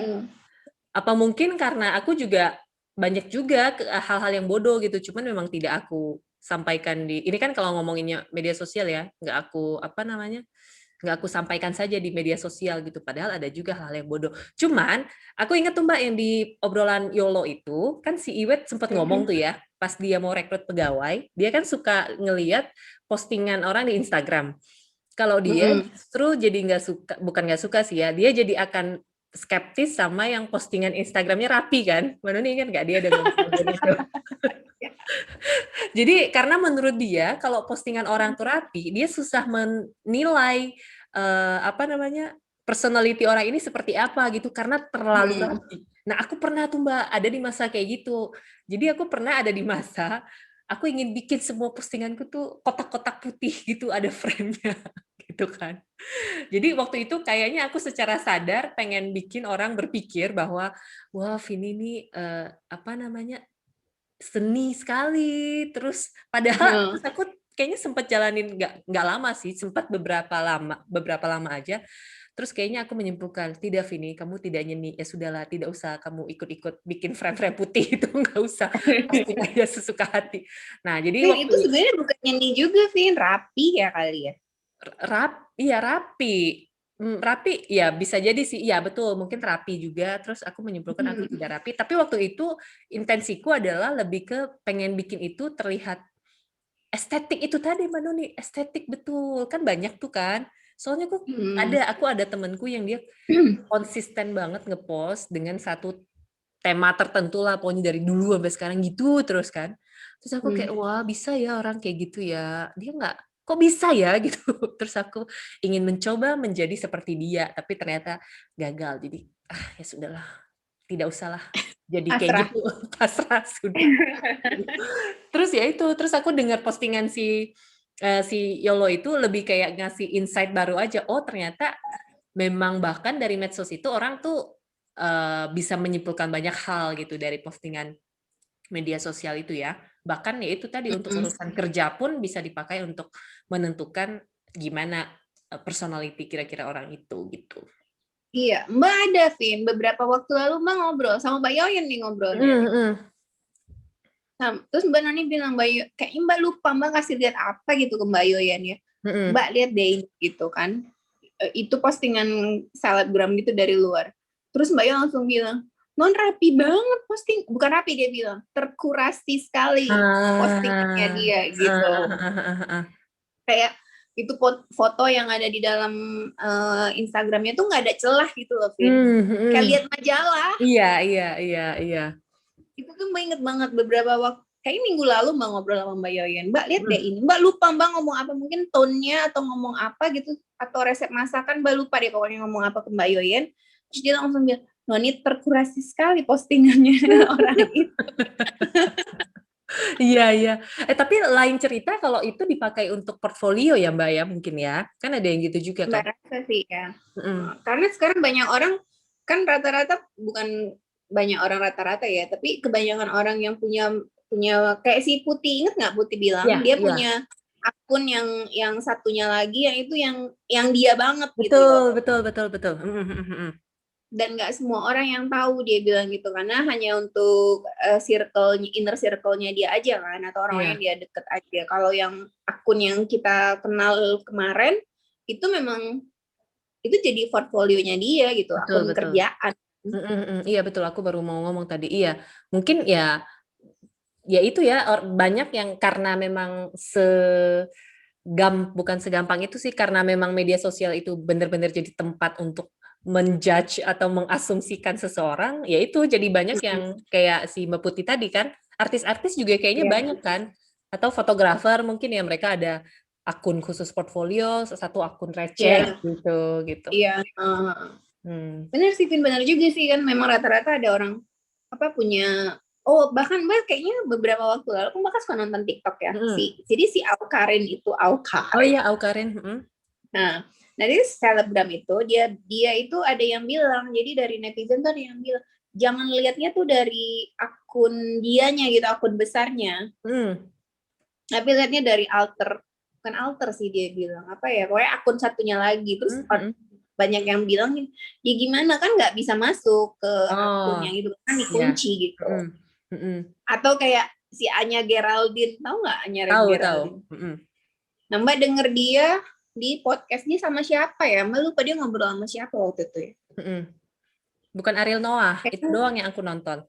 apa mungkin karena aku juga banyak juga hal-hal yang bodoh gitu, cuman memang tidak aku sampaikan ini kan kalau ngomonginnya media sosial ya, nggak aku sampaikan saja di media sosial gitu, padahal ada juga hal-hal yang bodoh. Cuman aku ingat tuh Mbak yang di obrolan YOLO itu kan si Iwet sempat ngomong tuh ya, pas dia mau rekrut pegawai, dia kan suka ngelihat postingan orang di Instagram. Kalau dia justru jadi nggak suka, bukan nggak suka sih ya, dia jadi akan skeptis sama yang postingan Instagramnya rapi kan. Mbak Nuni ingat nggak dia ada ngomong gitu. Jadi karena menurut dia kalau postingan orang tuh rapi, dia susah menilai personality orang ini seperti apa gitu karena terlalu rapi. Nah aku pernah tuh Mbak ada di masa kayak gitu. Jadi aku pernah ada di masa aku ingin bikin semua postinganku tuh kotak-kotak putih gitu ada frame-nya gitu kan. Jadi waktu itu kayaknya aku secara sadar pengen bikin orang berpikir bahwa wah Vini ini seni sekali. Terus padahal terus aku kayaknya sempat jalanin nggak lama sih, sempat beberapa lama aja. Terus kayaknya aku menyimpulkan, tidak Vini, kamu tidak nyeni. Ya sudahlah, tidak usah kamu ikut-ikut bikin frame-frame putih itu, nggak usah. Pasti aja sesuka hati. Nah, jadi Vin, itu sebenarnya bukan nyeni juga, Vin, rapi ya kali ya. Rapi. Rapi, ya bisa jadi sih. Ya betul, mungkin rapi juga. Terus aku menyimpulkan aku tidak rapi. Tapi waktu itu intensiku adalah lebih ke pengen bikin itu terlihat estetik itu tadi, Mbak Nuni. Estetik betul. Kan banyak tuh kan. Soalnya aku ada temenku yang dia konsisten banget ngepost dengan satu tema tertentu lah. Pokoknya dari dulu sampai sekarang gitu terus kan. Terus aku kayak, wah bisa ya orang kayak gitu ya. Dia kok bisa ya gitu. Terus aku ingin mencoba menjadi seperti dia, tapi ternyata gagal. Jadi ya sudahlah, tidak usahlah jadi kayak gitu, pasrah sudah. Terus ya itu, terus aku dengar postingan si Yolo itu lebih kayak ngasih insight baru aja. Oh ternyata memang bahkan dari medsos itu orang tuh bisa menyimpulkan banyak hal gitu dari postingan media sosial itu ya. Bahkan ya itu tadi untuk urusan kerja pun bisa dipakai untuk menentukan gimana personality kira-kira orang itu gitu. Iya, Mbak ada, Vin. Beberapa waktu lalu Mbak ngobrol sama Mbak Yoyen nih ngobrolnya. Nah, terus Mbak Noni bilang, kayaknya Mbak lupa, Mbak kasih lihat apa gitu ke Mbak Yoyen ya. Mbak lihat deh gitu kan. Itu postingan selebgram gitu dari luar. Terus Mbak Yoyen langsung bilang, non rapi banget posting, bukan rapi dia bilang, terkurasi sekali postingannya dia gitu. Kayak itu foto yang ada di dalam Instagramnya tuh nggak ada celah gitu loh, Vin. Kayak lihat majalah. Iya. Itu tuh Mbak inget banget beberapa waktu, kayak minggu lalu Mbak ngobrol sama Mbak Yoyen. Mbak lihat deh ini, Mbak lupa Mbak ngomong apa, mungkin tone-nya atau ngomong apa gitu, atau resep masakan Mbak lupa deh pokoknya ngomong apa ke Mbak Yoyen. Terus dia langsung bilang, Noni terkurasi sekali postingannya orang itu. Iya. Tapi lain cerita kalau itu dipakai untuk portfolio ya Mbak ya mungkin ya. Kan ada yang gitu juga kan. Mbak rasa sih ya. Karena sekarang banyak orang, kan rata-rata, bukan banyak orang rata-rata ya, tapi kebanyakan orang yang punya kayak si Putih, inget nggak Putih bilang dia punya akun yang satunya lagi yang itu yang dia banget gitu. Betul. Dan nggak semua orang yang tahu, dia bilang gitu, karena hanya untuk inner circle-nya dia aja kan, atau orang yang dia deket aja. Kalau yang akun yang kita kenal kemarin itu memang itu jadi portfolionya dia gitu, akun kerjaan. Iya betul, aku baru mau ngomong tadi. Iya, mungkin ya itu ya, banyak yang karena memang bukan segampang itu sih, karena memang media sosial itu benar-benar jadi tempat untuk menjudge atau mengasumsikan seseorang, ya itu jadi banyak yang kayak si Mbak Putih tadi kan, artis-artis juga kayaknya banyak kan, atau fotografer mungkin ya, mereka ada akun khusus portfolio, satu akun receh gitu. Iya. Benar sih, Vin, benar juga sih kan, memang rata-rata ada orang punya. Oh, bahkan Mbak kayaknya beberapa waktu lalu kan Mbak suka nonton TikTok ya. Jadi si Awkarin itu, Oh iya, Awkarin. Nah, dari selebgram itu dia itu ada yang bilang, jadi dari netizen tuh ada yang bilang, jangan lihatnya tuh dari akun dianya gitu, akun besarnya. Tapi lihatnya dari bukan alter sih dia bilang, pokoknya akun satunya lagi. Terus banyak yang bilang, ya gimana kan nggak bisa masuk ke akun yang itu kan dikunci gitu. Atau kayak si Anya Geraldine, tahu nggak Anya Geraldine? Nah, Mbak denger dia di podcastnya sama siapa ya? Mbak lupa dia ngobrol sama siapa waktu itu ya. Bukan Ariel Noah, itu doang yang aku nonton.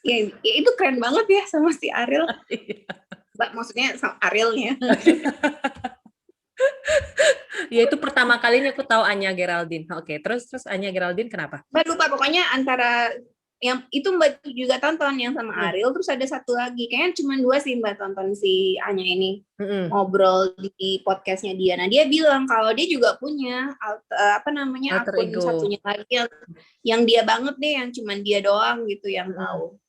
Ya, itu keren banget ya sama si Ariel. Mbak maksudnya sama Arielnya. Ya itu pertama kalinya aku tahu Anya Geraldine. Oke, terus Anya Geraldine kenapa? Mbak lupa, pokoknya antara yang itu Mbak juga tonton yang sama Ariel, terus ada satu lagi, kayaknya cuma 2 sih Mbak tonton si Anya ini ngobrol di podcastnya dia. Nah dia bilang kalau dia juga punya akun satunya lagi yang dia banget deh, yang cuma dia doang gitu yang tahu.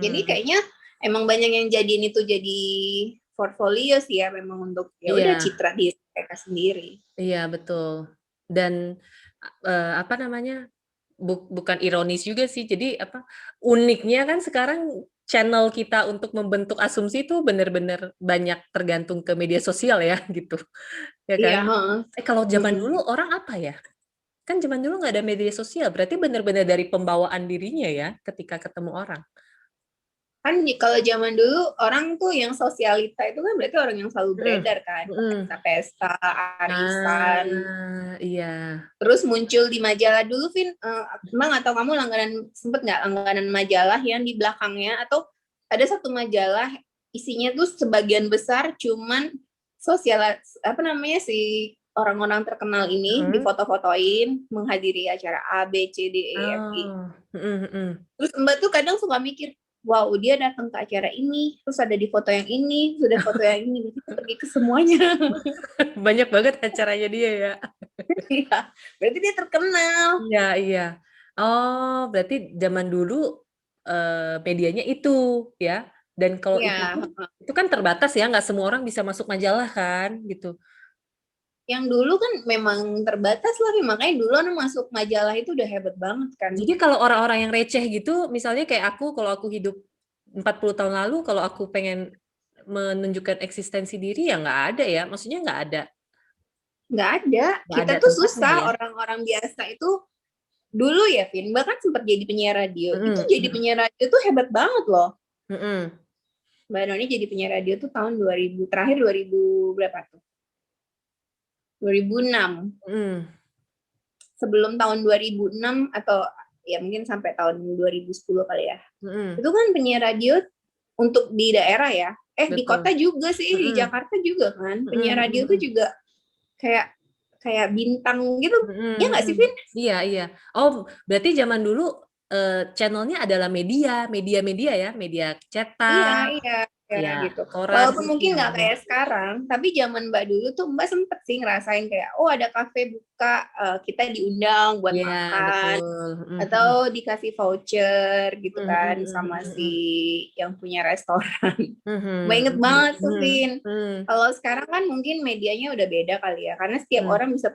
Jadi kayaknya emang banyak yang jadiin itu jadi portfolio sih ya, memang untuk ya udah citra diri mereka sendiri. Iya betul. Dan bukan ironis juga sih. Jadi uniknya kan sekarang channel kita untuk membentuk asumsi itu benar-benar banyak tergantung ke media sosial ya gitu. Ya kan? Kalau zaman dulu orang apa ya? Kan zaman dulu nggak ada media sosial, berarti benar-benar dari pembawaan dirinya ya ketika ketemu orang. Kan kalau zaman dulu orang tuh yang sosialita itu kan berarti orang yang selalu beredar kan, pesta-pesta, arisan. Iya. Terus muncul di majalah dulu, Vin, emang atau kamu sempet nggak langganan majalah yang di belakangnya, atau ada satu majalah isinya tuh sebagian besar cuman si orang-orang terkenal ini difoto-fotoin menghadiri acara A, B, C, D, E, F, G. Terus Mbak tuh kadang suka mikir, wow, dia datang ke acara ini, terus ada di foto yang ini, sudah foto yang ini, berarti pergi ke semuanya. Banyak banget acaranya dia ya. Iya, berarti dia terkenal. Iya. Oh, berarti zaman dulu medianya itu ya. Dan kalau itu kan terbatas ya, nggak semua orang bisa masuk majalah kan, gitu. Yang dulu kan memang terbatas lah, makanya dulu orang masuk majalah itu udah hebat banget kan. Jadi kalau orang-orang yang receh gitu, misalnya kayak aku, kalau aku hidup 40 tahun lalu, kalau aku pengen menunjukkan eksistensi diri ya nggak ada ya, maksudnya nggak ada Nggak ada. Nggak Kita ada tuh tempatnya susah, ya. orang-orang biasa itu dulu ya, Vin, bahkan sempat jadi penyiar radio. Itu Mm-mm. jadi penyiar radio tuh hebat banget loh. Mm-mm. Mbak Noni jadi penyiar radio tuh tahun 2000, terakhir 2000 berapa tuh? 2006. Mm. Sebelum tahun 2006 atau ya mungkin sampai tahun 2010 kali ya. Mm-mm. Itu kan penyiar radio untuk di daerah ya. Di Betul. kota juga sih, di Mm-mm. Jakarta juga kan. Penyiar Mm-mm. radio tuh juga kayak bintang gitu. Mm-mm. Ya nggak sih, Vin? Iya. Oh, berarti zaman dulu channelnya adalah media ya, media cetak, Iya, ya ya, gitu. koran Walaupun itu mungkin yang nggak ada. kayak sekarang, tapi zaman Mbak dulu tuh Mbak sempet sih ngerasain kayak, oh ada kafe buka, kita diundang buat Iya, makan, betul. Mm-mm. atau dikasih voucher gitu kan sama si Mm-mm. yang punya restoran. Mbak inget Mm-mm. banget tuh, Mm-mm. Vin. Mm-mm. Kalau sekarang kan mungkin medianya udah beda kali ya, karena setiap Mm. orang bisa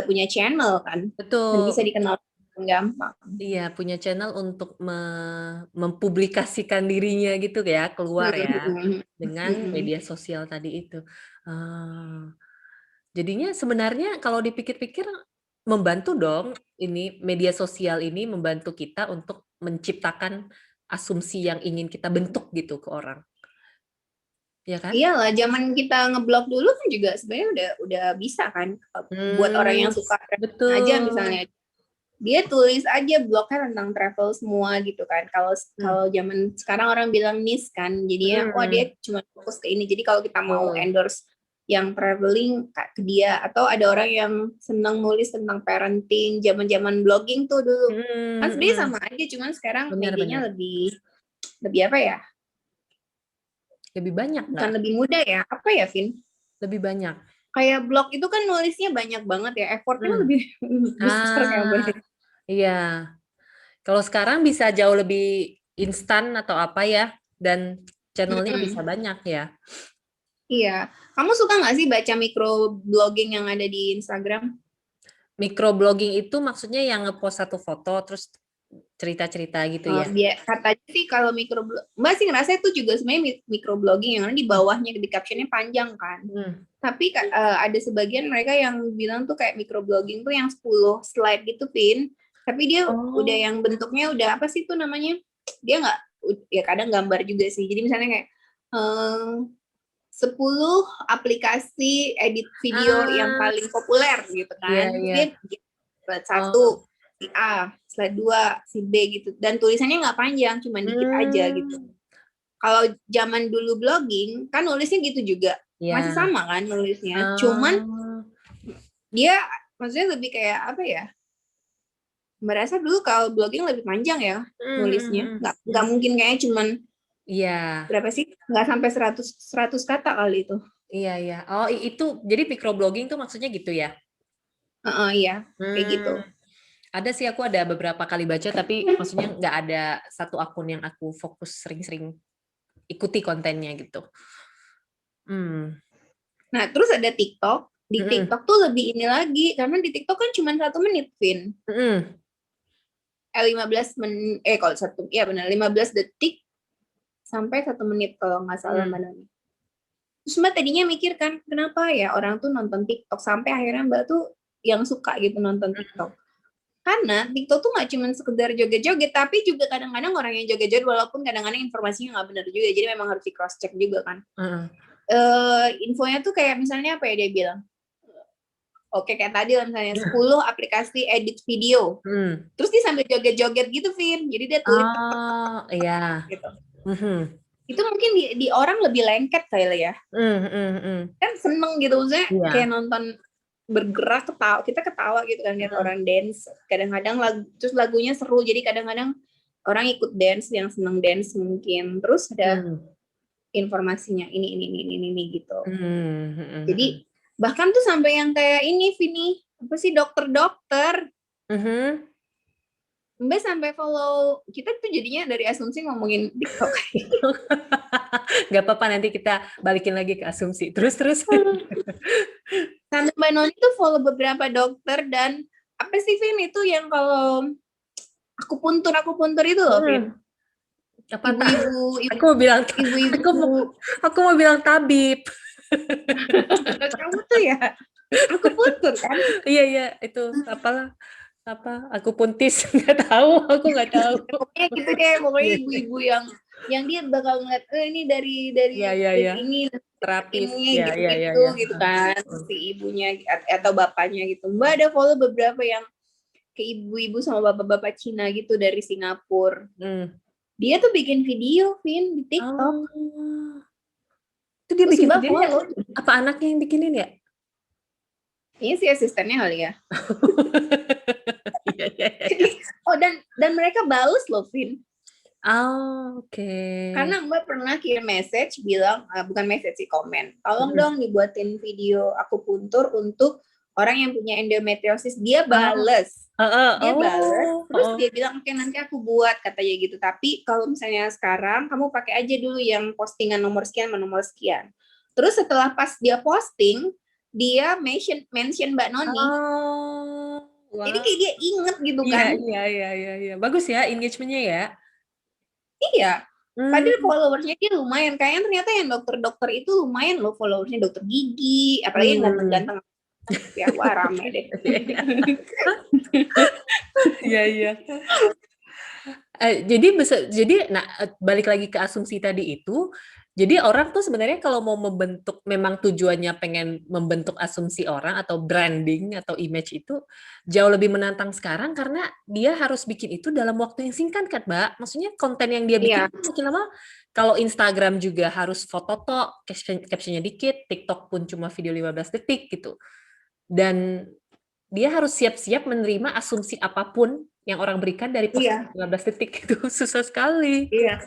punya channel kan, dan bisa Betul. dikenal gampang. Iya, punya channel untuk mempublikasikan dirinya gitu ya, keluar ya, dengan media sosial tadi itu. Jadinya sebenarnya kalau dipikir-pikir membantu dong, ini media sosial ini membantu kita untuk menciptakan asumsi yang ingin kita bentuk gitu ke orang. Ya kan? Iyalah, zaman kita ngeblog dulu kan juga sebenarnya udah bisa kan, buat orang yang suka traveling aja betul. misalnya, dia tulis aja blognya tentang travel semua gitu kan. Kalau zaman sekarang orang bilang niche kan, jadinya wah dia cuma fokus ke ini. Jadi kalau kita mau endorse yang traveling ke dia, atau ada orang yang senang nulis tentang parenting, zaman-zaman blogging tuh dulu, kan sebenarnya sama aja, cuman sekarang medianya lebih apa ya? Lebih banyak nggak? Bukan lebih mudah ya, apa ya, Vin? Lebih banyak. Kayak blog itu kan nulisnya banyak banget ya, effortnya lebih besar kayak banget. Iya. Kalau sekarang bisa jauh lebih instan atau apa ya, dan channelnya bisa banyak ya. Iya. Kamu suka nggak sih baca microblogging yang ada di Instagram? Microblogging itu maksudnya yang ngepost satu foto terus cerita-cerita gitu ya? Katanya sih kalau Mbak sih ngerasa itu juga sebenarnya microblogging yang di bawahnya di captionnya panjang kan. Tapi ada sebagian mereka yang bilang tuh kayak microblogging tuh yang 10 slide gitu, Vin. Tapi dia udah yang bentuknya udah apa sih tuh namanya? Dia nggak, ya kadang gambar juga sih. Jadi misalnya kayak 10 aplikasi edit video yang paling populer gitu kan. Dia slide 1 si A, slide 2 si B gitu. Dan tulisannya nggak panjang, cuma dikit aja gitu. Kalau zaman dulu blogging, kan nulisnya gitu juga. Masih sama kan nulisnya. Cuman dia maksudnya lebih kayak apa ya? Merasa dulu kalau blogging lebih panjang ya nulisnya. Nggak mungkin kayaknya cuman berapa sih? Nggak sampai 100 kata kali itu. Iya. Oh, itu jadi microblogging tuh maksudnya gitu ya? Iya, kayak gitu. Ada sih, aku ada beberapa kali baca, tapi maksudnya nggak ada satu akun yang aku fokus sering-sering ikuti kontennya gitu. Nah, terus ada TikTok. Di TikTok tuh lebih ini lagi, karena di TikTok kan cuma 1 menit, Vin. 15 menit, kalau 15 detik sampai 1 menit kalau nggak salah, Mbak Noni. Terus Mbak tadinya mikir kan, kenapa ya orang tuh nonton TikTok, sampai akhirnya Mbak tuh yang suka gitu nonton TikTok. Karena TikTok tuh nggak cuma sekedar joget-joget, tapi juga kadang-kadang orang yang joget-joget, walaupun kadang-kadang informasinya nggak benar juga, jadi memang harus di cross check juga kan. Infonya tuh kayak misalnya apa ya dia bilang, kayak tadi misalnya 10 aplikasi edit video, terus dia sambil joget-joget gitu, Vin, jadi dia tulis gitu. Itu mungkin di orang lebih lengket kali ya, kan seneng gitu, maksudnya kayak nonton bergerak, kita ketawa gitu kan lihat orang dance, kadang-kadang terus lagunya seru, jadi kadang-kadang orang ikut dance yang seneng dance mungkin, terus ada informasinya ini gitu. Jadi bahkan tuh sampai yang kayak ini, Vini, apa sih, dokter-dokter. Mbak sampai follow, kita tuh jadinya dari asumsi ngomongin TikTok. Gak apa-apa, nanti kita balikin lagi ke asumsi. Terus. Tante Mbak Noni tuh follow beberapa dokter, dan apa sih, Vin, itu yang kalau akupuntur itu loh, Vin. Ibu-ibu. Aku mau bilang tabib. Kamu tuh ya Aku puntur kan. Iya iya itu apalah aku puntis nggak tahu aku nggak tahu. Pokoknya gitu deh, pokoknya Iya ibu-ibu yang dia bakal ngeliat ini dari iya iya iya. ini Terapis timnya ya iya iya gitu iya. gitu kan, si ibunya atau bapaknya gitu. Mbak ada follow beberapa yang ke ibu-ibu sama bapak-bapak Cina gitu dari Singapura. Dia tuh bikin video, Vin, di TikTok. Oh. Itu dia Terus bikin Mbak videonya follow. apa anaknya yang bikinin ya? Ini si asistennya kali ya. Iya iya iya. Jadi, dan mereka balas loh, Vin. Oh, oke. Karena Mbak pernah kirim message bilang, bukan message sih, komen. Tolong dong dibuatin video aku puntur untuk orang yang punya endometriosis. Dia bales. Dia bales, terus dia bilang, oke nanti aku buat, katanya gitu. Tapi kalau misalnya sekarang, kamu pakai aja dulu yang postingan nomor sekian, nomor sekian. Terus setelah pas dia posting, dia mention Mbak Noni. Oh, wow. Jadi kayak dia inget gitu Iya, kan. iya. Bagus ya engagement-nya ya. Iya. Padahal followersnya dia lumayan. Kayaknya ternyata yang dokter-dokter itu lumayan loh followersnya, dokter gigi. Apalagi yang ganteng-ganteng. Ya, wah rame deh. Iya. Jadi nah balik lagi ke asumsi tadi itu, jadi orang tuh sebenarnya kalau mau membentuk, memang tujuannya pengen membentuk asumsi orang atau branding atau image itu jauh lebih menantang sekarang karena dia harus bikin itu dalam waktu yang singkat kan, Mbak. Maksudnya konten yang dia bikin makin lama, kalau Instagram juga harus foto tok, captionnya dikit, TikTok pun cuma video 15 detik gitu. Dan dia harus siap-siap menerima asumsi apapun yang orang berikan dari postingan 15 detik itu. Susah sekali. Iya.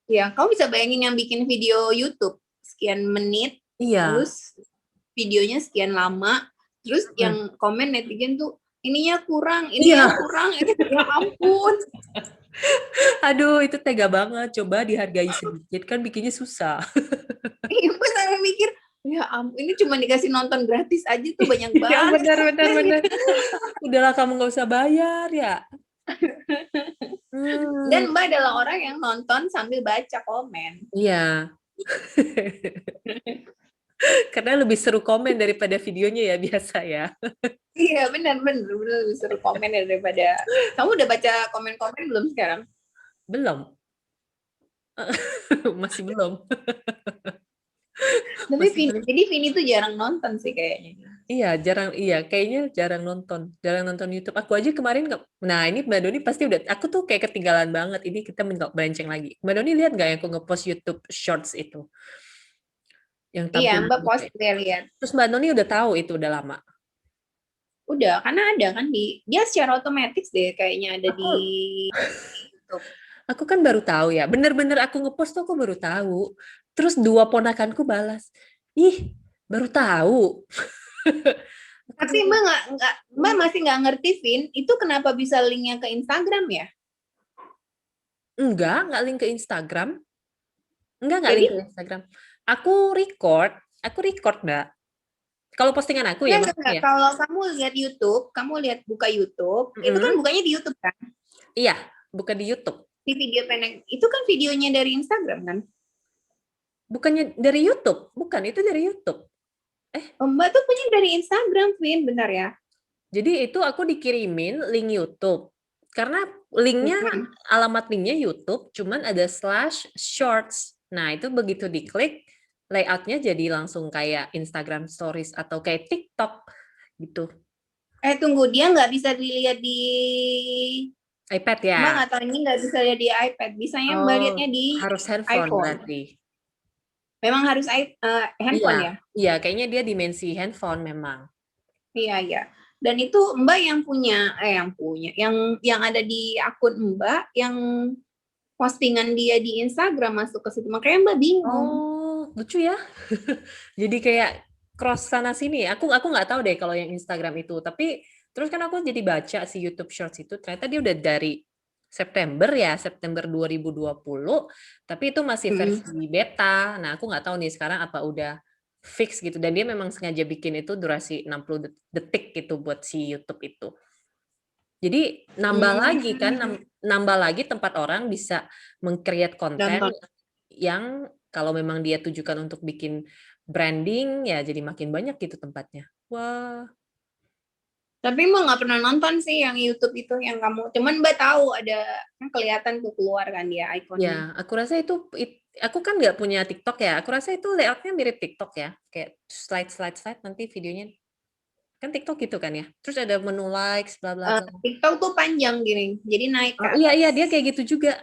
Iya, kamu bisa bayangin yang bikin video YouTube sekian menit, terus videonya sekian lama, terus yang komen netizen tuh ininya kurang, ya ampun. Aduh, itu tega banget. Coba dihargai sedikit, kan bikinnya susah. Iya, benar mikir, ya ampun, ini cuma dikasih nonton gratis aja tuh banyak banget. Benar. Udahlah kamu nggak usah bayar ya. Dan Mbak adalah orang yang nonton sambil baca komen. Iya. Karena lebih seru komen daripada videonya ya biasa ya. Iya benar lebih seru komen daripada. Kamu udah baca komen-komen belum sekarang? Belum. Masih belum. Tapi jadi Vini tuh jarang nonton sih kayaknya. Kayaknya jarang nonton YouTube. Aku aja kemarin nah ini Mbak Doni pasti udah, aku tuh kayak ketinggalan banget. Ini kita melenceng lagi. Mbak Doni lihat nggak yang aku ngepost YouTube Shorts itu? Yang iya, Mbak post lihat. Terus Mbak Doni udah tahu itu udah lama? Udah, karena ada kan dia secara otomatis deh kayaknya ada di YouTube. Aku kan baru tahu ya. Bener-bener aku ngepost tuh aku baru tahu. Terus 2 ponakanku balas, ih baru tahu. Tapi Mbak masih nggak ngerti, Vin, itu kenapa bisa linknya ke Instagram ya? Enggak link ke Instagram. Enggak link ke Instagram. Aku record, Mbak. Kalau postingan aku ya maksudnya. Kalau kamu lihat YouTube, buka YouTube, itu kan bukanya di YouTube kan? Iya, buka di YouTube. Di video pendek, itu kan videonya dari Instagram kan? Bukannya dari YouTube? Bukan, itu dari YouTube. Mbak tuh punya dari Instagram, Vin, benar ya? Jadi itu aku dikirimin link YouTube. Karena alamat linknya YouTube, cuman ada /shorts. Nah, itu begitu diklik, layoutnya jadi langsung kayak Instagram Stories atau kayak TikTok gitu. Tunggu, dia nggak bisa dilihat di iPad ya? Mbak nggak tahu, ini nggak bisa lihat di iPad. Bisanya Mbak lihatnya di harus handphone iPhone. Berarti. Memang harus handphone ya? Iya, kayaknya dia dimensi handphone memang. Iya. Dan itu Mbak yang ada di akun Mbak, yang postingan dia di Instagram masuk ke situ. Makanya Mbak bingung. Oh, lucu ya. Jadi kayak cross sana sini. Aku nggak tahu deh kalau yang Instagram itu. Tapi terus kan aku jadi baca si YouTube Shorts itu, ternyata dia udah dari September 2020. Tapi itu masih versi beta. Nah, aku nggak tahu nih sekarang apa udah fix gitu. Dan dia memang sengaja bikin itu durasi 60 detik gitu buat si YouTube itu. Jadi nambah lagi tempat orang bisa meng-create konten yang kalau memang dia tujukan untuk bikin branding ya jadi makin banyak gitu tempatnya. Wah. Tapi Mbak nggak pernah nonton sih yang YouTube itu yang kamu. Cuman Mbak tahu ada kan kelihatan tuh keluar kan dia ikonnya. Ya, aku rasa itu aku kan nggak punya TikTok ya. Aku rasa itu layoutnya mirip TikTok ya. Kayak slide nanti videonya kan TikTok gitu kan ya. Terus ada menu likes bla bla bla. TikTok tuh panjang gini, jadi naik ke Oh, iya atas. iya dia kayak gitu juga.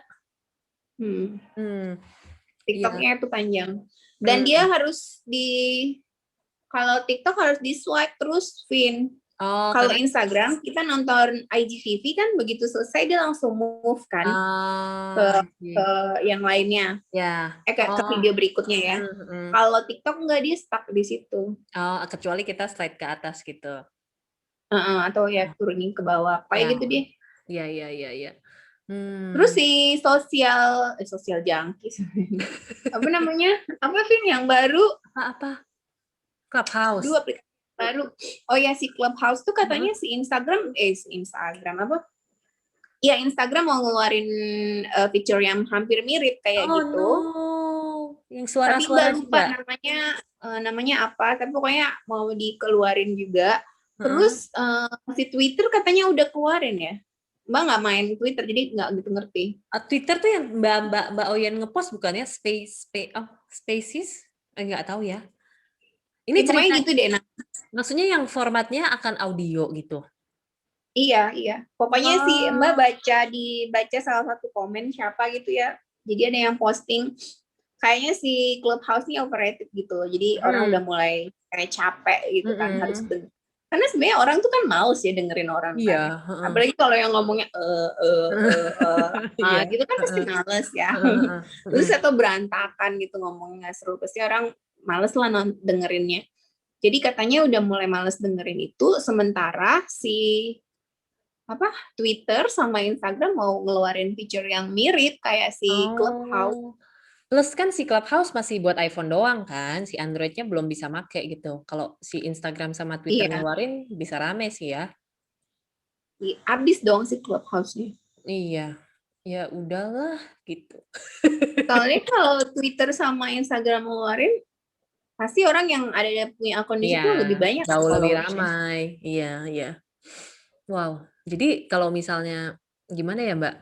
TikToknya itu panjang. Dan Hmm. dia harus kalau TikTok harus di swipe terus, Vin. Oh, Kalau karena Instagram kita nonton IGTV kan begitu selesai dia langsung move kan ke yang lainnya. ya. Ke video berikutnya ya. Kalau TikTok nggak, dia stuck di situ. Oh, kecuali kita slide ke atas gitu. Atau ya turunin ke bawah. Kayak gitu dia. Iya. Terus si sosial junkie. Apa namanya? Apa Vin yang baru? Apa? Clubhouse. 2 aplikasi baru. Oh ya, si Clubhouse tuh katanya si Instagram apa? Ya, Instagram mau ngeluarin feature yang hampir mirip kayak gitu. No. Yang Tapi suara-suara nggak lupa juga. namanya apa. Tapi pokoknya mau dikeluarin juga. Terus si Twitter katanya udah keluarin ya. Mbak nggak main Twitter, jadi nggak gitu ngerti. Twitter tuh yang Mbak Oyen ngepost bukannya Spaces? Nggak tahu ya. Ini Ya, pokoknya cerita, gitu deh. maksudnya yang formatnya akan audio gitu. Iya. Pokoknya sih Mbak dibaca salah satu komen siapa gitu ya. Jadi ada yang posting kayaknya si Clubhouse ini overrated gitu loh. Jadi orang udah mulai kayak capek gitu kan harus denger. Karena sebenarnya orang tuh kan males ya dengerin orang kan. Apalagi kalau yang ngomongnya gitu kan pasti males ya. Terus atau berantakan gitu ngomongnya nggak seru, pasti orang males lah dengerinnya. Jadi katanya udah mulai males dengerin itu, sementara si Twitter sama Instagram mau ngeluarin feature yang mirip kayak si Clubhouse. Plus kan si Clubhouse masih buat iPhone doang kan, si Android-nya belum bisa make gitu. Kalau si Instagram sama Twitter ngeluarin bisa rame sih ya. Abis dong si Clubhouse-nya. Iya, ya udahlah gitu. Soalnya kalau Twitter sama Instagram ngeluarin, pasti orang yang ada punya akun di situ lebih banyak. Jauh lebih ramai. Iya. Wow. Jadi kalau misalnya gimana ya Mbak?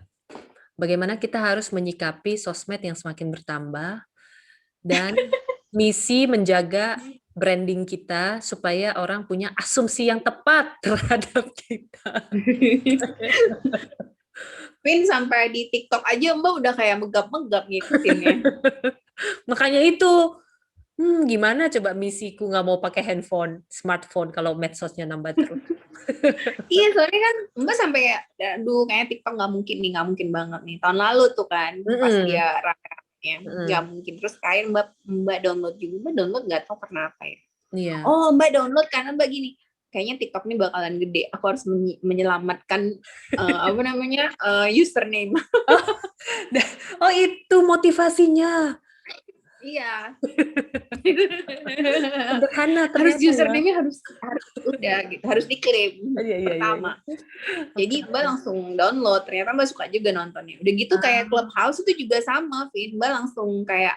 Bagaimana kita harus menyikapi sosmed yang semakin bertambah dan misi menjaga branding kita supaya orang punya asumsi yang tepat terhadap kita. Pin sampai di TikTok aja Mbak udah kayak megap-megap ngikutinnya. Makanya itu, gimana coba misiku nggak mau pakai smartphone kalau medsosnya nambah terus. Iya, soalnya kan Mbak sampai kayak, aduh kayaknya TikTok nggak mungkin banget nih. Tahun lalu tuh kan, pas dia rame-ramenya, nggak mungkin. Terus kayak Mbak download juga, Mbak download nggak tahu karena apa ya. Iya. Oh, Mbak download karena Mbak gini, kayaknya TikTok ini bakalan gede. Aku harus menyelamatkan username. Oh, itu motivasinya. Iya. Sederhana Terus ternyata username-nya harus udah gitu, harus diklaim pertama. Jadi Mbak langsung download, ternyata Mbak suka juga nontonnya. Udah gitu kayak Clubhouse itu juga sama, Vin. Mbak langsung kayak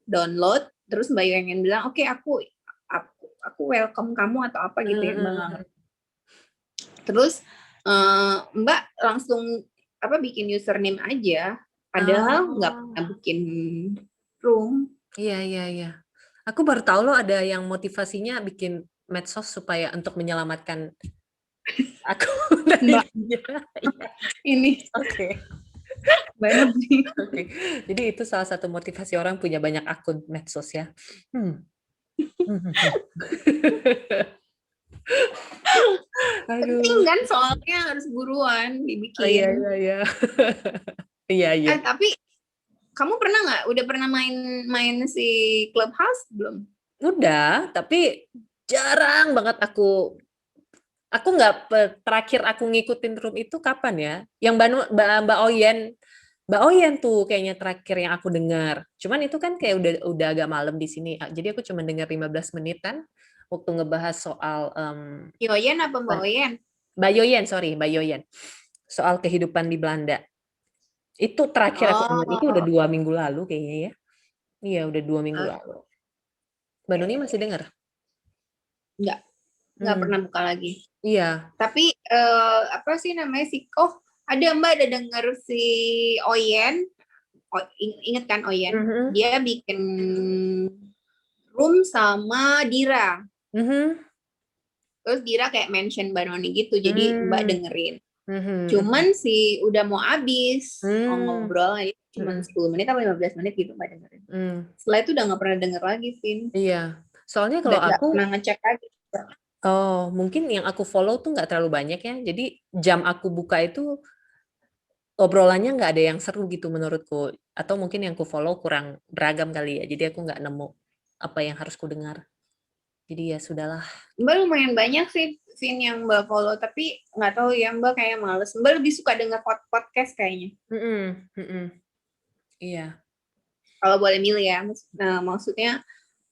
download, terus Mbak yang bilang, oke, aku welcome kamu atau apa gitu ya, Mbak nggak ngerti. Terus Mbak langsung bikin username aja, padahal nggak pernah bikin room. Iya. Aku baru tahu loh ada yang motivasinya bikin medsos supaya untuk menyelamatkan aku dari dia. Ini. Oke. Banyak nih. Oke. Jadi itu salah satu motivasi orang punya banyak akun medsos ya. Penting kan soalnya harus buruan dibikin. Iya. Iya. Tapi kamu udah pernah main si Clubhouse belum? Udah, tapi jarang banget aku nggak, terakhir aku ngikutin room itu kapan ya? Yang Mbak Oyen tuh kayaknya terakhir yang aku dengar. Cuman itu kan kayak udah agak malam di sini. Jadi aku cuma dengar 15 menitan waktu ngebahas soal Yoyen apa Mbak Oyen? Mbak Yoyen. Soal kehidupan di Belanda. Itu terakhir aku dengar, itu udah 2 minggu lalu kayaknya ya. Iya, udah 2 minggu lalu. Mbak Nuni masih dengar? Nggak pernah buka lagi. Iya. Tapi apa sih namanya ada Mbak ada denger si Oyen. Ingat kan Oyen? Dia bikin room sama Dira. Terus Dira kayak mention Mbak Noni gitu, jadi Mbak dengerin. Cuman udah mau habis ngobrol, cuman 10 menit atau 15 menit gitu Mbak dengerin. Setelah itu udah nggak pernah denger lagi, Vin. Iya, soalnya kalau Nggak aku pernah ngecek lagi. mungkin yang aku follow tuh nggak terlalu banyak ya. Jadi jam aku buka itu obrolannya nggak ada yang seru gitu menurutku. Atau mungkin yang aku follow kurang beragam kali ya. Jadi aku nggak nemu apa yang harus ku dengar. Jadi ya sudahlah. Mbak lumayan banyak sih Vin yang Mbak follow, tapi nggak tahu ya Mbak kayak males. Mbak lebih suka denger podcast kayaknya. Iya. Kalau boleh milih ya, maksudnya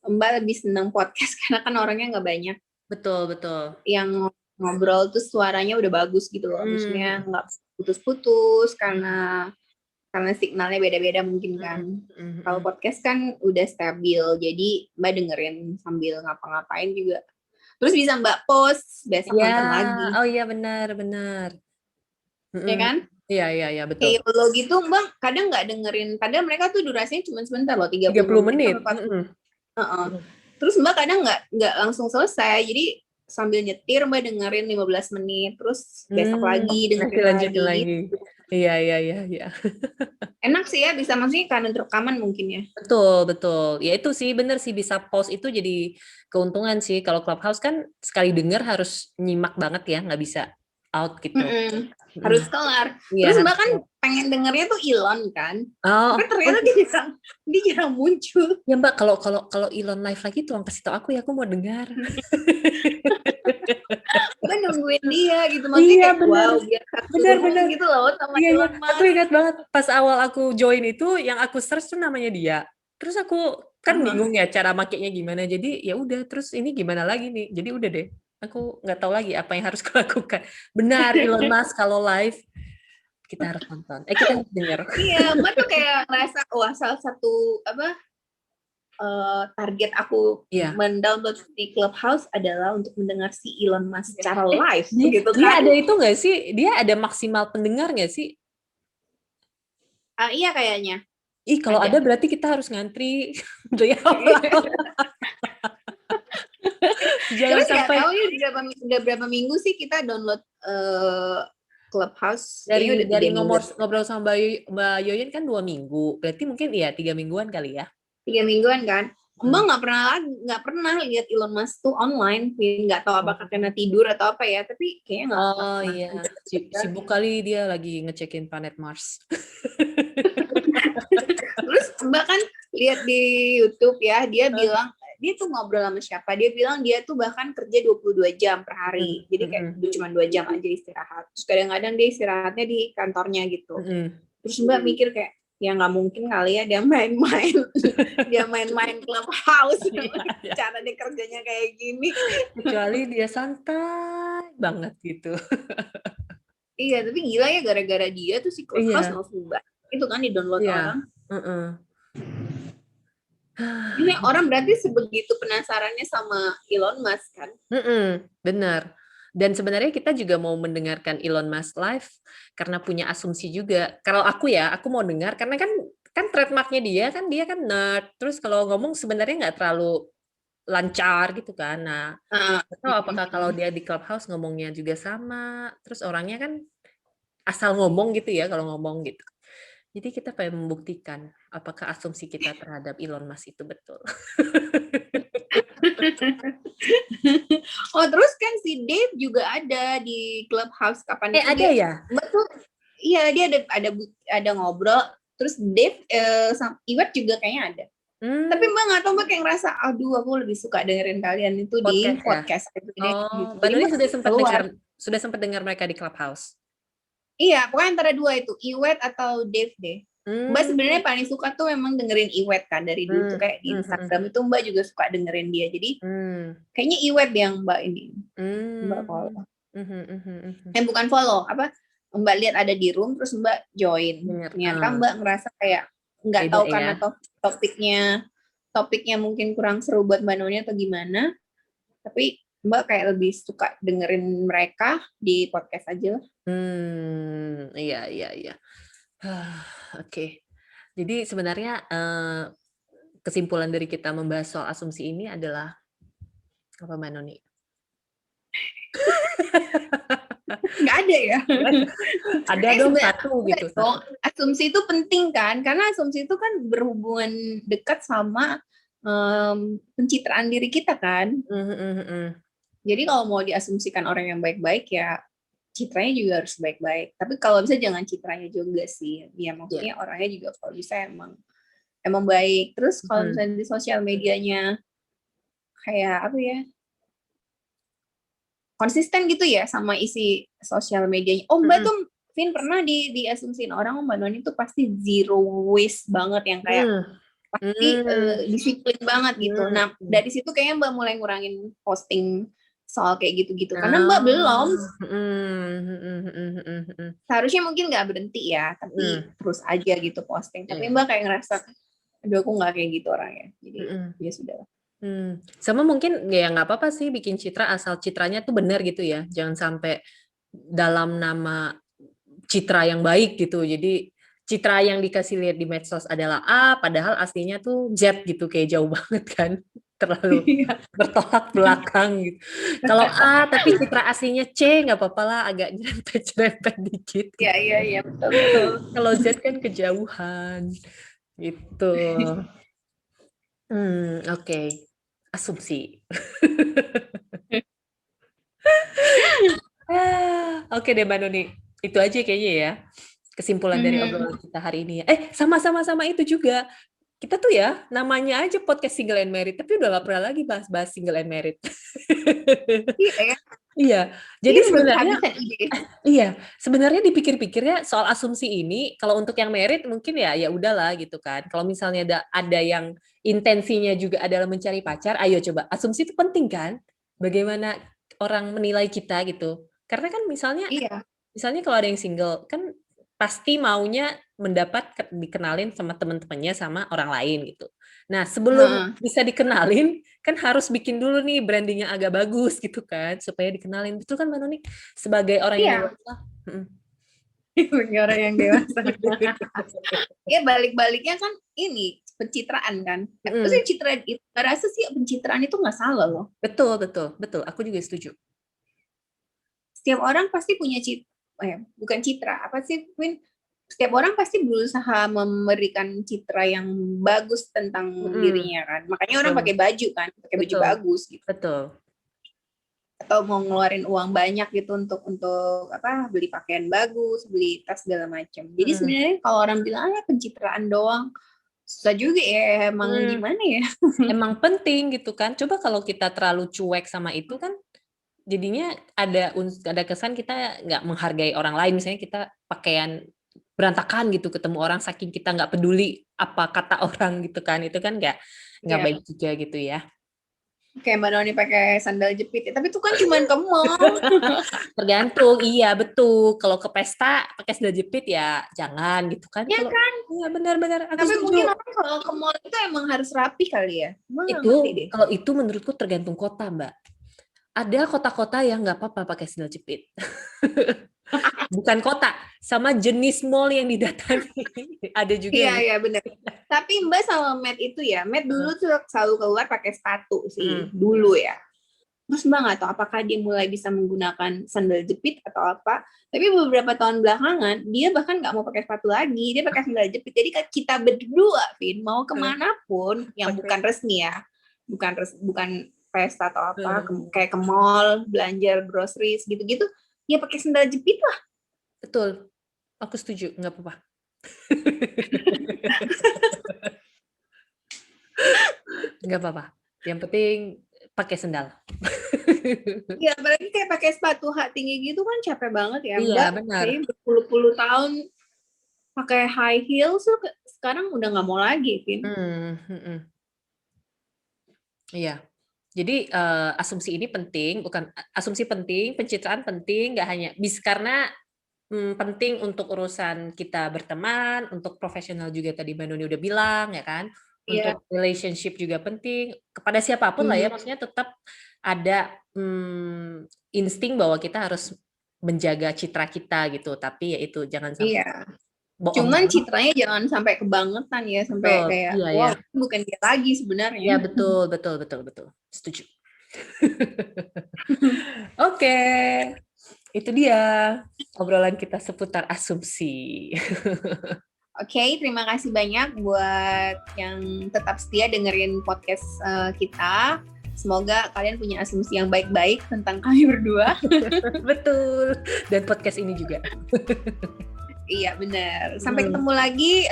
Mbak lebih senang podcast karena kan orangnya nggak banyak. Betul. Yang ngobrol tuh suaranya udah bagus gitu loh. Maksudnya nggak putus-putus karena signalnya beda-beda mungkin kan. Kalau podcast kan udah stabil, jadi Mbak dengerin sambil ngapa-ngapain juga. Terus bisa Mbak post, besok nonton lagi. Oh iya benar. Ya kan? Iya betul. Kayak lo gitu Mbak kadang nggak dengerin, padahal mereka tuh durasinya cuma sebentar loh, 30 menit. Terus Mbak kadang nggak langsung selesai, jadi sambil nyetir Mbak dengerin 15 menit, terus besok lagi dengerin lagi. Iya. Enak sih ya, bisa maksudnya karena rekaman mungkin ya. Betul. Ya itu sih bener sih, bisa pause itu jadi keuntungan sih. Kalau Clubhouse kan sekali denger harus nyimak banget ya, nggak bisa out gitu. Harus kelar. Terus Mbak kan pengen dengernya tuh Elon kan. Tapi ternyata dia jarang muncul. Ya Mbak, kalau Elon live lagi tolong kasih tau aku ya, aku mau dengar. Mbak nungguin dia gitu, maksudnya kayak wow, biar bener gitu loh sama Elon Musk. Aku ingat banget pas awal aku join itu, yang aku search tuh namanya dia. Terus aku kan bingung ya cara makainya gimana, jadi ya udah, terus ini gimana lagi nih, jadi udah deh, aku nggak tahu lagi apa yang harus kulakukan. Benar, Elon Musk kalau live kita harus nonton, kita harus dengar. Iya, Mbak tuh kayak ngerasa wah salah satu target aku mendownload di Clubhouse adalah untuk mendengar si Elon Musk secara live gitu kan. Dia ada itu nggak sih? Dia ada maksimal pendengar nggak sih? Iya kayaknya. Kalau ada berarti kita harus ngantri. Jangan terus sampai. Tahu ya udah berapa minggu sih kita download Clubhouse. Dari ngobrol sama Mbak Yoyin kan 2 minggu. Berarti mungkin ya 3 mingguan kali ya. 3 mingguan kan. Mbak nggak pernah lihat Elon Musk tuh online, nggak tahu apakah karena tidur atau apa ya, tapi kayaknya nggak. Oh iya, sibuk kali dia lagi ngecekin planet Mars. Terus Mbak kan lihat di YouTube ya, dia bilang dia tuh ngobrol sama siapa, dia bilang dia tuh bahkan kerja 22 jam per hari, jadi kayak cuma 2 jam aja istirahat. Terus kadang-kadang dia istirahatnya di kantornya gitu. Terus Mbak mikir kayak ya nggak mungkin kali ya dia main-main Clubhouse. Cara dia kerjanya kayak gini. Kecuali dia santai banget gitu. Iya, tapi gila ya gara-gara dia tuh si Clubhouse langsung itu kan di-download orang. Ini orang berarti sebegitu penasarannya sama Elon Musk kan? Benar. Dan sebenarnya kita juga mau mendengarkan Elon Musk live karena punya asumsi juga. Kalau aku mau dengar karena kan trademarknya dia kan nerd. Terus kalau ngomong sebenarnya nggak terlalu lancar gitu kan. Nah, atau apakah kalau dia di Clubhouse ngomongnya juga sama. Terus orangnya kan asal ngomong gitu ya kalau ngomong gitu. Jadi kita pengen membuktikan apakah asumsi kita terhadap Elon Musk itu betul. Oh terus kan si Dave juga ada di Clubhouse kapan itu ada ya? Betul. Iya dia ada ngobrol. Terus Dave sama Iwet juga kayaknya ada. Tapi Mbak nggak tahu Mbak kayak ngerasa aduh aku lebih suka dengerin kalian itu podcast, di podcast gitu. Mbak Nuni sudah sempat dengar mereka di Clubhouse. Iya, pokoknya antara dua itu, Iwet atau Dave deh. Mbak sebenarnya paling suka tuh memang dengerin Iwet kan dari dulu tuh kayak di Instagram itu Mbak juga suka dengerin dia. Jadi kayaknya Iwet yang Mbak ini. Mbak follow. Bukan follow, Mbak lihat ada di room terus Mbak join. Ternyata Mbak ngerasa kayak nggak tahu karena topiknya mungkin kurang seru buat Mbak Noni atau gimana, tapi Mbak kayak lebih suka dengerin mereka di podcast aja. Iya. Oke. Jadi sebenarnya kesimpulan dari kita membahas soal asumsi ini adalah apa, Mbak Noni? Nggak ada ya? Ada dong satu gitu. Asumsi itu penting kan, karena asumsi itu kan berhubungan dekat sama pencitraan diri kita kan. Jadi kalau mau diasumsikan orang yang baik-baik ya citranya juga harus baik-baik. Tapi kalau bisa jangan citranya juga sih. Ya maksudnya orangnya juga kalau bisa emang baik. Terus kalau misalnya di sosial medianya kayak apa ya, konsisten gitu ya sama isi sosial medianya. Mbak tuh Vin pernah diasumsiin orang Mbak Noni tuh pasti zero waste banget, yang kayak pasti disiplin banget gitu. Nah dari situ kayaknya Mbak mulai ngurangin posting soal kayak gitu-gitu, karena Mbak belum. Seharusnya mungkin nggak berhenti ya, tapi terus aja gitu posting. Tapi Mbak kayak ngerasa, aduh aku nggak kayak gitu orangnya. Jadi ya sudah. Sama mungkin ya nggak apa-apa sih bikin citra asal citranya tuh benar gitu ya. Jangan sampai dalam nama citra yang baik gitu. Jadi citra yang dikasih lihat di medsos adalah A, padahal aslinya tuh Z gitu, kayak jauh banget kan. Terlalu bertolak belakang gitu. Kalau A tapi citra aslinya C, nggak apa-apa lah, agak nyerempet-nyerempet dikit. Iya, betul. Kalau Z kan kejauhan gitu. Oke. Asumsi. Oke deh Mbak Noni, itu aja kayaknya ya kesimpulan dari obrolan kita hari ini. Sama-sama itu juga. Kita tuh ya namanya aja podcast Single and Married, tapi udah gak pernah lagi bahas-bahas Single and Married. Iya. Jadi sebenarnya dipikir-pikirnya soal asumsi ini, kalau untuk yang married mungkin ya udahlah gitu kan. Kalau misalnya ada yang intensinya juga adalah mencari pacar, ayo coba. Asumsi itu penting kan? Bagaimana orang menilai kita gitu. Karena kan misalnya kalau ada yang single kan pasti maunya dikenalin sama teman-temannya sama orang lain gitu. Nah, sebelum bisa dikenalin kan harus bikin dulu nih brandingnya agak bagus gitu kan supaya dikenalin. Betul kan Mbak Noni? Sebagai orang yang dewasa. Sebagai orang yang dewasa. Ya balik-baliknya kan ini pencitraan kan. Terus citra itu, rasa sih pencitraan itu nggak salah loh. Betul. Aku juga setuju. Setiap orang pasti punya bukan citra, apa sih, Win? Setiap orang pasti berusaha memberikan citra yang bagus tentang dirinya kan. Makanya orang pakai baju kan, pakai baju bagus gitu. Betul. Atau mau ngeluarin uang banyak gitu untuk apa, beli pakaian bagus, beli tas segala macam. Jadi sebenarnya kalau orang bilang pencitraan doang, susah juga ya, emang gimana ya? Emang penting gitu kan. Coba kalau kita terlalu cuek sama itu kan jadinya ada kesan kita nggak menghargai orang lain. Misalnya kita pakaian berantakan gitu ketemu orang saking kita nggak peduli apa kata orang gitu kan, itu kan nggak baik juga gitu ya. Kayak Mbak Noni pakai sandal jepit, tapi itu kan cuma ke mall. Tergantung, iya betul. Kalau ke pesta pakai sandal jepit ya jangan gitu kan. Iya kan? Iya benar. Tapi mungkin orang kalau ke mall itu emang harus rapi kali ya. Kalau itu menurutku tergantung kota Mbak. Ada kota-kota yang nggak apa-apa pakai sandal jepit. Bukan kota, sama jenis mall yang didatangi. Ada juga. Iya benar. Tapi Mbak sama Matt itu ya, Matt dulu tuh selalu keluar pakai sepatu sih, dulu ya. Terus Mbak nggak tahu apakah dia mulai bisa menggunakan sandal jepit atau apa. Tapi beberapa tahun belakangan, dia bahkan nggak mau pakai sepatu lagi, dia pakai sandal jepit. Jadi kita berdua, Vin, mau kemanapun yang bukan resmi ya, bukan pesta atau apa, kayak ke mall, belanja groceries gitu-gitu, ya pakai sandal jepit lah. Betul, aku setuju, nggak apa-apa. Nggak apa-apa, yang penting pakai sandal. Ya apalagi kayak pakai sepatu hak tinggi gitu kan capek banget ya. Iya, benar. Kayak berpuluh-puluh tahun pakai high heels, sekarang udah nggak mau lagi, Vin. Iya. Jadi asumsi ini penting, bukan asumsi penting, pencitraan penting, nggak hanya karena penting untuk urusan kita berteman, untuk profesional juga tadi Mbak Noni udah bilang ya kan, Iya. untuk relationship juga penting, kepada siapapun lah ya, Mhm. maksudnya tetap ada, insting bahwa kita harus menjaga citra kita gitu, tapi ya itu jangan sampai Iya. bohong Cuman banget. citranya jangan sampai kebangetan ya, sampai Betul, kayak, iya ya. wow, bukan dia lagi sebenarnya. Iya betul betul betul betul, setuju. Oke, itu dia obrolan kita seputar asumsi. Oke, terima kasih banyak buat yang tetap setia dengerin podcast kita. Semoga kalian punya asumsi yang baik-baik tentang kami berdua. Betul, dan podcast ini juga. Iya, benar. Sampai ketemu lagi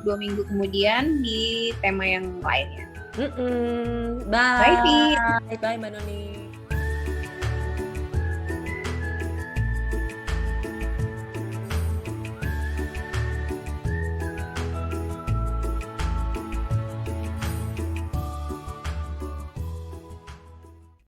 2 minggu kemudian di tema yang lainnya. Bye. Bye, Vin. Bye, Mbak Noni.